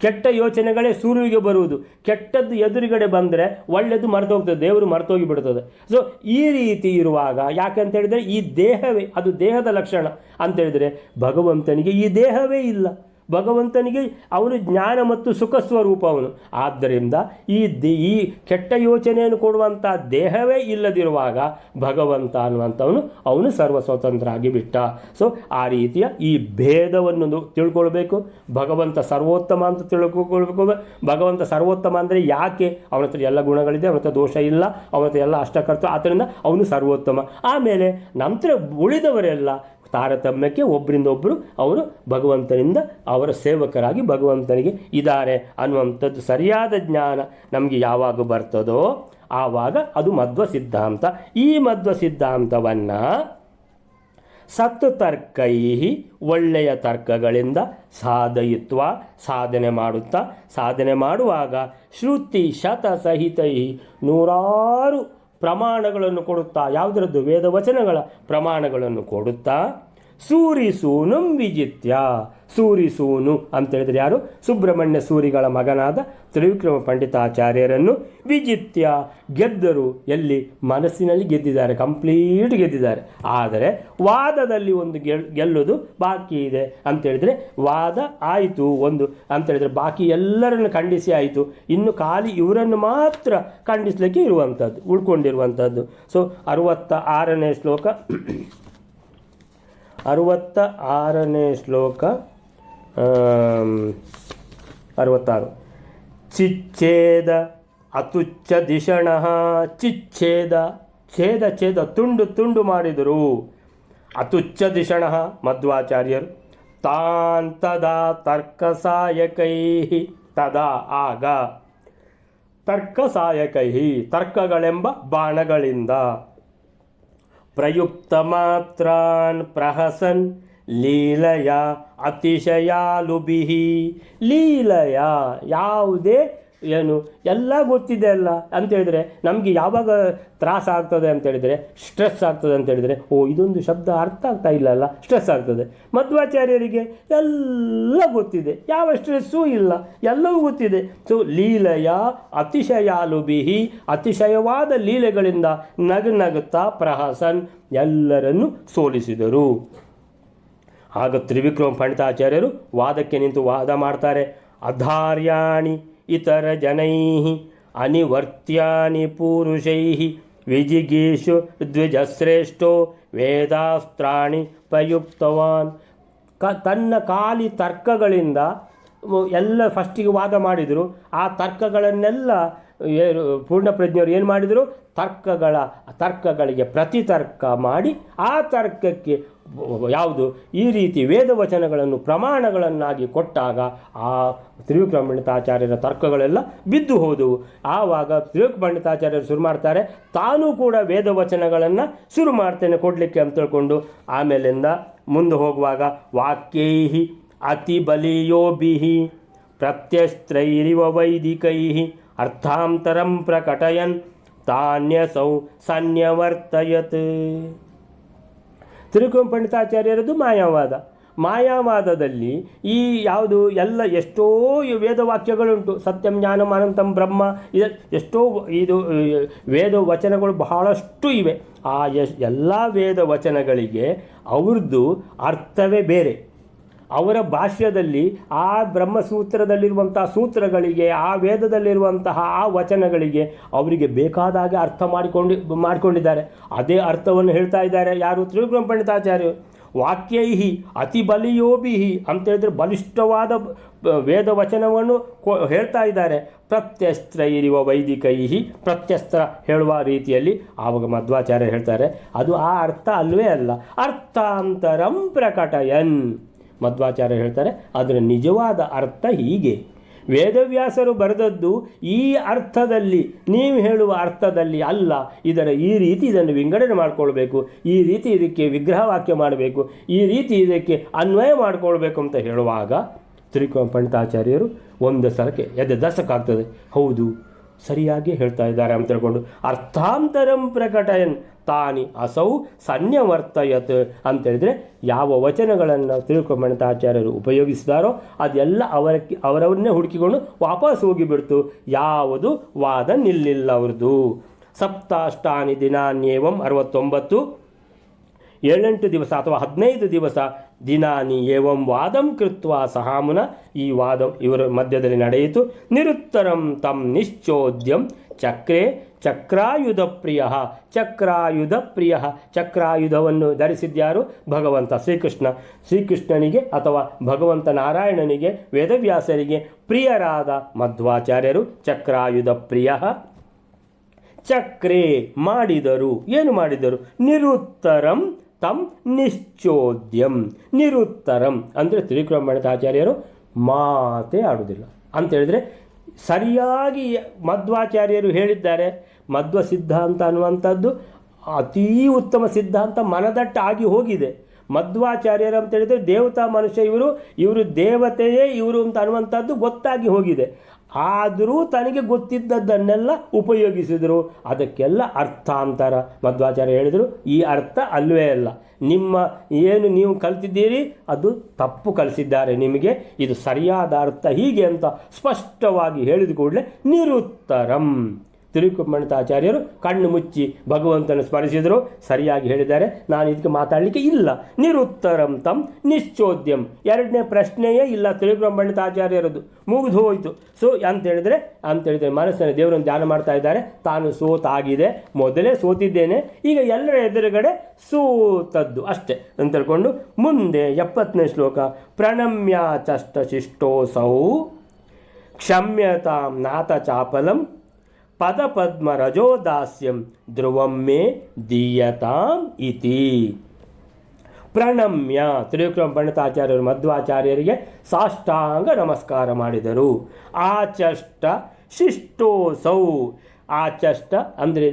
ಕೆಟ್ಟ ಯೋಚನೆಗಳೇ ಶುರುವಿಗೆ ಬರುವುದು. ಕೆಟ್ಟದ್ದು ಎದುರುಗಡೆ ಬಂದರೆ ಒಳ್ಳೆಯದು ಮರೆತೋಗ್ತದೆ, ದೇವರು ಮರೆತೋಗಿ ಬಿಡ್ತದೆ. ಸೊ ಈ ರೀತಿ ಇರುವಾಗ ಯಾಕಂತ ಹೇಳಿದರೆ ಈ ದೇಹವೇ, ಅದು ದೇಹದ ಲಕ್ಷಣ ಅಂತ ಹೇಳಿದರೆ ಭಗವಂತನಿಗೆ ಈ ದೇಹವೇ ಇಲ್ಲ. ಭಗವಂತನಿಗೆ ಅವನು ಜ್ಞಾನ ಮತ್ತು ಸುಖ ಸ್ವರೂಪ ಅವನು. ಆದ್ದರಿಂದ ಈ ಕೆಟ್ಟ ಯೋಚನೆಯನ್ನು ಕೊಡುವಂಥ ದೇಹವೇ ಇಲ್ಲದಿರುವಾಗ ಭಗವಂತ ಅನ್ನುವಂಥವನು ಅವನು ಸರ್ವಸ್ವತಂತ್ರ ಆಗಿಬಿಟ್ಟ. ಸೊ ಆ ರೀತಿಯ ಈ ಭೇದವನ್ನು ತಿಳ್ಕೊಳ್ಬೇಕು. ಭಗವಂತ ಸರ್ವೋತ್ತಮ ಅಂತ ತಿಳ್ಕೊಳ್ಬೇಕು. ಭಗವಂತ ಸರ್ವೋತ್ತಮ ಅಂದರೆ ಯಾಕೆ? ಅವನ ಹತ್ರ ಎಲ್ಲ ಗುಣಗಳಿದೆ, ಅವನ ಹತ್ರ ದೋಷ ಇಲ್ಲ, ಅವನ ಹತ್ರ ಎಲ್ಲ ಅಷ್ಟಕರ್ತ, ಆದ್ದರಿಂದ ಅವನು ಸರ್ವೋತ್ತಮ. ಆಮೇಲೆ ನಂತರ ಉಳಿದವರೆಲ್ಲ ತಾರತಮ್ಯಕ್ಕೆ ಒಬ್ಬರಿಂದ ಒಬ್ಬರು ಅವರು ಭಗವಂತನಿಂದ ಅವರ ಸೇವಕರಾಗಿ ಭಗವಂತನಿಗೆ ಇದ್ದಾರೆ ಅನ್ನುವಂಥದ್ದು ಸರಿಯಾದ ಜ್ಞಾನ ನಮಗೆ ಯಾವಾಗ ಬರ್ತದೋ ಆವಾಗ ಅದು ಮಧ್ವ ಸಿದ್ಧಾಂತ. ಈ ಮಧ್ವ ಸಿದ್ಧಾಂತವನ್ನು ಸತ್ ತರ್ಕೈ, ಒಳ್ಳೆಯ ತರ್ಕಗಳಿಂದ ಸಾಧಯಿತ್ವ, ಸಾಧನೆ ಮಾಡುವಾಗ ಶ್ರುತಿ ಶತ ಸಹಿತೈ, 100 ಪ್ರಮಾಣಗಳನ್ನು ಕೊಡುತ್ತಾ, ಯಾವುದರದ್ದು? ವೇದವಚನಗಳ ಪ್ರಮಾಣಗಳನ್ನು ಕೊಡುತ್ತಾ ಸೂರಿಸೂನು ವಿಜಿತ್ಯ. ಸೂರಿಸೂನು ಅಂತೇಳಿದರೆ ಯಾರು? ಸುಬ್ರಹ್ಮಣ್ಯ ಸೂರಿಗಳ ಮಗನಾದ ತ್ರಿವಿಕ್ರಮ ಪಂಡಿತಾಚಾರ್ಯರನ್ನು ವಿಜಿತ್ಯ ಗೆದ್ದರು. ಎಲ್ಲಿ? ಮನಸ್ಸಿನಲ್ಲಿ ಗೆದ್ದಿದ್ದಾರೆ, ಕಂಪ್ಲೀಟ್ ಗೆದ್ದಿದ್ದಾರೆ. ಆದರೆ ವಾದದಲ್ಲಿ ಒಂದು ಗೆಲ್ಲುವುದು ಬಾಕಿ ಇದೆ ಅಂತೇಳಿದರೆ, ವಾದ ಆಯಿತು ಒಂದು ಅಂತೇಳಿದರೆ ಬಾಕಿ ಎಲ್ಲರನ್ನು ಖಂಡಿಸಿ ಆಯಿತು, ಇನ್ನು ಖಾಲಿ ಇವರನ್ನು ಮಾತ್ರ ಖಂಡಿಸಲಿಕ್ಕೆ ಇರುವಂಥದ್ದು, ಉಳ್ಕೊಂಡಿರುವಂಥದ್ದು. ಸೊ 66ನೇ ಶ್ಲೋಕ 66 ಚಿಚ್ಛೇದ ಅತುಚ್ಛ ದಿಷಣ. ಚಿಚ್ಛೇದ, ಛೇದ ಛೇದ, ತುಂಡು ತುಂಡು ಮಾಡಿದರು. ಅತುಚ್ಛ ದಿಷಣ ಮಧ್ವಾಚಾರ್ಯರು. ತಾನ್ ತದಾ ತರ್ಕಸಾಯಕೈ, ತದಾ ಆಗ, ತರ್ಕಸಾಯಕೈ ತರ್ಕಗಳೆಂಬ ಬಾಣಗಳಿಂದ, ಪ್ರಯುಕ್ತ ಮಾತ್ರಾನ್ ಪ್ರಹಸನ್ ಲೀಲಯ ಅತಿಶಯಾಲುಬಿಹಿ. ಲೀಲಯ ಯಾವುದೇ ಏನು ಎಲ್ಲ ಗೊತ್ತಿದೆ ಅಲ್ಲ ಅಂತೇಳಿದರೆ, ನಮಗೆ ಯಾವಾಗ ತ್ರಾಸ ಆಗ್ತದೆ ಅಂತೇಳಿದರೆ, ಸ್ಟ್ರೆಸ್ ಆಗ್ತದೆ ಅಂತೇಳಿದರೆ, ಇದೊಂದು ಶಬ್ದ ಅರ್ಥ ಆಗ್ತಾ ಇಲ್ಲ ಅಲ್ಲ, ಸ್ಟ್ರೆಸ್ ಆಗ್ತದೆ. ಮಧ್ವಾಚಾರ್ಯರಿಗೆ ಎಲ್ಲ ಗೊತ್ತಿದೆ, ಯಾವ ಸ್ಟ್ರೆಸ್ಸೂ ಇಲ್ಲ, ಎಲ್ಲವೂ ಗೊತ್ತಿದೆ. ಸೊ ಲೀಲೆಯ ಅತಿಶಯಾಲುಬಿಹಿ, ಅತಿಶಯವಾದ ಲೀಲೆಗಳಿಂದ ನಗುತ್ತಾ ಪ್ರಹಸನ್ ಎಲ್ಲರನ್ನು ಸೋಲಿಸಿದರು. ಆಗ ತ್ರಿವಿಕ್ರಮ ಪಂಡಿತಾಚಾರ್ಯರು ವಾದಕ್ಕೆ ನಿಂತು ವಾದ ಮಾಡ್ತಾರೆ. ಅಧಾರ್ಯಾಣಿ ಇತರ ಜನೈ ಅನಿವರ್ತ್ಯಾನಿ ಪುರುಷೈ ವಿಜಿಗೀಷು ದ್ವಿಜಶ್ರೇಷ್ಠೋ ವೇದಾಸ್ತ್ರಾಣಿ ಪ್ರಯುಕ್ತವಾನ್. ತನ್ನ ಖಾಲಿ ತರ್ಕಗಳಿಂದ ಎಲ್ಲ ಫಸ್ಟಿಗೆ ವಾದ ಮಾಡಿದರು. ಆ ತರ್ಕಗಳನ್ನೆಲ್ಲ ಪೂರ್ಣಪ್ರಜ್ಞರು ಏನು ಮಾಡಿದರು? ತರ್ಕಗಳಿಗೆ ಪ್ರತಿತರ್ಕ ಮಾಡಿ ಆ ತರ್ಕಕ್ಕೆ ಯಾವುದು ಈ ರೀತಿ ವೇದವಚನಗಳನ್ನು ಪ್ರಮಾಣಗಳನ್ನಾಗಿ ಕೊಟ್ಟಾಗ ಆ ತ್ರಿವಿಕ್ರಮ ಪಂಡಿತಾಚಾರ್ಯರ ತರ್ಕಗಳೆಲ್ಲ ಬಿದ್ದು ಹೋದವು. ಆವಾಗ ತ್ರಿವಿಕ್ರಮ ಪಂಡಿತಾಚಾರ್ಯರು ಶುರು ಮಾಡ್ತಾರೆ, ತಾನೂ ಕೂಡ ವೇದವಚನಗಳನ್ನು ಶುರು ಮಾಡ್ತೇನೆ ಕೊಡಲಿಕ್ಕೆ ಅಂತ ತಿಳ್ಕೊಂಡು. ಆಮೇಲಿಂದ ಮುಂದೆ ಹೋಗುವಾಗ ವಾಕ್ಯೈ ಅತಿ ಬಲಿಯೋಭಿಹಿ ಪ್ರತ್ಯಸ್ತ್ರೈರಿವ ವೈದಿಕೈ ಅರ್ಥಾಂತರಂ ಪ್ರಕಟಯನ್ ತಾನ್ಯಸೌ ಸನ್ಯವರ್ತಯತ್. ತ್ರಿವಿಕ್ರಮ ಪಂಡಿತಾಚಾರ್ಯರದು ಮಾಯಾವಾದದಲ್ಲಿ ಈ ಯಾವುದು ಎಲ್ಲ ಎಷ್ಟೋ ವೇದವಾಕ್ಯಗಳುಂಟು. ಸತ್ಯಂ ಜ್ಞಾನಂ ಅನಂತಂ ಬ್ರಹ್ಮ, ಎಷ್ಟೋ ಇದು ವೇದ ವಚನಗಳು ಬಹಳಷ್ಟು ಇವೆ. ಆ ಎಲ್ಲ ವೇದ ವಚನಗಳಿಗೆ ಅವ್ರದ್ದು ಅರ್ಥವೇ ಬೇರೆ. ಅವರ ಭಾಷ್ಯದಲ್ಲಿ ಆ ಬ್ರಹ್ಮಸೂತ್ರದಲ್ಲಿರುವಂತಹ ಸೂತ್ರಗಳಿಗೆ, ಆ ವೇದದಲ್ಲಿರುವಂತಹ ಆ ವಚನಗಳಿಗೆ ಅವರಿಗೆ ಬೇಕಾದಾಗೆ ಅರ್ಥ ಮಾಡಿಕೊಂಡಿದ್ದಾರೆ. ಅದೇ ಅರ್ಥವನ್ನು ಹೇಳ್ತಾ ಇದ್ದಾರೆ ಯಾರು? ತ್ರಿವಿಕ್ರಮ ಪಂಡಿತಾಚಾರ್ಯರು. ವಾಕ್ಯೈಹಿ ಅತಿ ಬಲಿಯೋಭಿಹಿ ಅಂತೇಳಿದ್ರೆ ಬಲಿಷ್ಠವಾದ ವೇದವಚನವನ್ನು ಹೇಳ್ತಾ ಇದ್ದಾರೆ. ಪ್ರತ್ಯಸ್ತ್ರೈರಿವ ವೈದಿಕೈಹಿ, ಪ್ರತ್ಯಸ್ತ್ರ ಹೇಳುವ ರೀತಿಯಲ್ಲಿ. ಆವಾಗ ಮಧ್ವಾಚಾರ್ಯ ಹೇಳ್ತಾರೆ ಅದು ಆ ಅರ್ಥ ಅಲ್ವೇ ಅಲ್ಲ, ಅರ್ಥಾಂತರಂ ಪ್ರಕಟಯನ್. ಮಧ್ವಾಚಾರ್ಯ ಹೇಳ್ತಾರೆ ಅದರ ನಿಜವಾದ ಅರ್ಥ ಹೀಗೆ. ವೇದವ್ಯಾಸರು ಬರೆದದ್ದು ಈ ಅರ್ಥದಲ್ಲಿ, ನೀವು ಹೇಳುವ ಅರ್ಥದಲ್ಲಿ ಅಲ್ಲ, ಇದರ ಈ ರೀತಿ ಇದನ್ನು ವಿಂಗಡಣೆ ಮಾಡಿಕೊಳ್ಬೇಕು, ಈ ರೀತಿ ಇದಕ್ಕೆ ವಿಗ್ರಹವಾಕ್ಯ ಮಾಡಬೇಕು, ಈ ರೀತಿ ಇದಕ್ಕೆ ಅನ್ವಯ ಮಾಡಿಕೊಳ್ಬೇಕು ಅಂತ ಹೇಳುವಾಗ ತ್ರಿವಿಕ್ರಮ ಪಂಡಿತಾಚಾರ್ಯರು ಒಂದು ಸಲಕ್ಕೆ ದಸಕ್ಕಾಗ್ತದೆ, ಹೌದು ಸರಿಯಾಗಿ ಹೇಳ್ತಾ ಇದ್ದಾರೆ ಅಂತ ತಿಳ್ಕೊಂಡು ಅರ್ಥಾಂತರಂ ಪ್ರಕಟಯನ್ ತಾನಿ ಅಸೌ ಸನ್ಯವರ್ತಯತ್ ಅಂತೇಳಿದರೆ ಯಾವ ವಚನಗಳನ್ನು ತ್ರಿವಿಕ್ರಮ ಪಂಡಿತಾಚಾರ್ಯರು ಉಪಯೋಗಿಸಿದಾರೋ ಅದೆಲ್ಲ ಅವರವನ್ನೇ ಹುಡುಕಿಕೊಂಡು ವಾಪಸ್ ಹೋಗಿಬಿಡ್ತು. ಯಾವುದು ವಾದ ನಿಲ್ಲಿಲ್ಲ ಅವ್ರದ್ದು. ಸಪ್ತಾಷ್ಟಾನಿ ದಿನಾನ್ಯೇವಂ 69, 7 ದಿವಸ ಅಥವಾ 15 ದಿವಸ ದಿನಾನಿ ಏವಂ ವಾದಂ ಕೃತ್ವ ಸಹಾಮುನ, ಈ ವಾದ ಇವರ ಮಧ್ಯದಲ್ಲಿ ನಡೆಯಿತು. ನಿರುತ್ತರಂ ತಂ ನಿಶ್ಚೋದ್ಯಂ ಚಕ್ರೇ ಚಕ್ರಾಯುಧ ಪ್ರಿಯ. ಚಕ್ರಾಯುಧವನ್ನು ಧರಿಸಿದ್ಯಾರು? ಭಗವಂತ ಶ್ರೀಕೃಷ್ಣನಿಗೆ ಅಥವಾ ಭಗವಂತ ನಾರಾಯಣನಿಗೆ, ವೇದವ್ಯಾಸರಿಗೆ ಪ್ರಿಯರಾದ ಮಧ್ವಾಚಾರ್ಯರು ಚಕ್ರಾಯುಧ ಪ್ರಿಯ. ಚಕ್ರೇ ಮಾಡಿದರು, ಏನು ಮಾಡಿದರು? ನಿರುತ್ತರಂ ತಂ ನಿಶ್ಚೋದ್ಯಂ. ನಿರುತ್ತರಂ ಅಂದರೆ ತ್ರಿವಿಕ್ರಮ ಪಂಡಿತಾಚಾರ್ಯರು ಮಾತೇ ಆಡುವುದಿಲ್ಲ ಅಂತೇಳಿದರೆ ಸರಿಯಾಗಿ ಮಧ್ವಾಚಾರ್ಯರು ಹೇಳಿದ್ದಾರೆ. ಮಧ್ವ ಸಿದ್ಧಾಂತ ಅನ್ನುವಂಥದ್ದು ಅತೀ ಉತ್ತಮ ಸಿದ್ಧಾಂತ, ಮನದಟ್ಟಾಗಿ ಹೋಗಿದೆ. ಮಧ್ವಾಚಾರ್ಯರು ಅಂತೇಳಿದರೆ ದೇವತಾ ಮನುಷ್ಯ, ಇವರು ದೇವತೆಯೇ ಇವರು ಅಂತ ಅನ್ನುವಂಥದ್ದು ಗೊತ್ತಾಗಿ ಹೋಗಿದೆ. ಆದರೂ ತನಗೆ ಗೊತ್ತಿದ್ದದ್ದನ್ನೆಲ್ಲ ಉಪಯೋಗಿಸಿದರು. ಅದಕ್ಕೆಲ್ಲ ಅರ್ಥಾಂತರ ಮಧ್ವಾಚಾರ್ಯ ಹೇಳಿದರು, ಈ ಅರ್ಥ ಅಲ್ವೇ ಅಲ್ಲ, ನಿಮ್ಮ ಏನು ನೀವು ಕಲಿತಿದ್ದೀರಿ ಅದು ತಪ್ಪು ಕಲಿಸಿದ್ದಾರೆ ನಿಮಗೆ, ಇದು ಸರಿಯಾದ ಅರ್ಥ ಹೀಗೆ ಅಂತ ಸ್ಪಷ್ಟವಾಗಿ ಹೇಳಿದ ಕೂಡಲೇ ನಿರುತ್ತರಂ. ತಿರುಪತಿಮಠಾಚಾರ್ಯರು ಕಣ್ಣು ಮುಚ್ಚಿ ಭಗವಂತನ ಸ್ಮರಿಸಿದರು, ಸರಿಯಾಗಿ ಹೇಳಿದ್ದಾರೆ, ನಾನು ಇದಕ್ಕೆ ಮಾತಾಡಲಿಕ್ಕೆ ಇಲ್ಲ. ನಿರುತ್ತರಂ ತಂ ನಿಶ್ಚೋದ್ಯಂ, ಎರಡನೇ ಪ್ರಶ್ನೆಯೇ ಇಲ್ಲ ತಿರುಪತಿಮಠಾಚಾರ್ಯರದು, ಮುಗಿದು ಹೋಯಿತು. ಸೊ ಅಂತ ಹೇಳಿದರೆ ಮನಸ್ಸಿನ ದೇವರನ್ನು ಧ್ಯಾನ ಮಾಡ್ತಾ ಇದ್ದಾರೆ, ತಾನು ಸೋತಾಗಿದೆ, ಮೊದಲೇ ಸೋತಿದ್ದೇನೆ, ಈಗ ಎಲ್ಲರ ಎದುರುಗಡೆ ಸೋತದ್ದು ಅಷ್ಟೇ ಅಂತ ತಿಳ್ಕೊಂಡು ಮುಂದೆ 70ನೇ ಶ್ಲೋಕ. ಪ್ರಣಮ್ಯ ಚಷ್ಟ ಶಿಷ್ಟೋಸೌ ಕ್ಷಮ್ಯತಾಂ ನಾಥ ಚಾಪಲಂ ಪದಪದ್ಮ ರಜೋದಾಸ್ಯಂ ಧ್ರುವಂ ಮೇ ದೀಯತಾಂ ಇತಿ. ಪ್ರಣಮ್ಯ ತಿರುಪತಿಮಠಾಚಾರ್ಯರು ಮಧ್ವಾಚಾರ್ಯರಿಗೆ ಸಾಷ್ಟಾಂಗ ನಮಸ್ಕಾರ ಮಾಡಿದರು. ಆಚಷ್ಟ ಶಿಷ್ಟೋಸೌ, ಆಚಷ್ಟ ಅಂದರೆ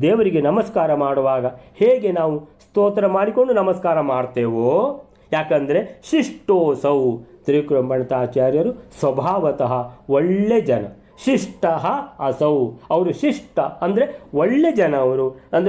ದೇವರಿಗೆ ನಮಸ್ಕಾರ ಮಾಡುವಾಗ ಹೇಗೆ ನಾವು ಸ್ತೋತ್ರ ಮಾಡಿಕೊಂಡು ನಮಸ್ಕಾರ ಮಾಡ್ತೇವೋ, ಯಾಕಂದರೆ ಶಿಷ್ಟೋಸೌ ತಿರುಪತಿಮಠಾಚಾರ್ಯರು ಸ್ವಭಾವತಃ ಒಳ್ಳೆ ಜನ. ಶಿಷ್ಟ ಅಸೌ, ಅವರು ಶಿಷ್ಟ ಅಂದರೆ ಒಳ್ಳೆ ಜನ, ಅವರು ಅಂದರೆ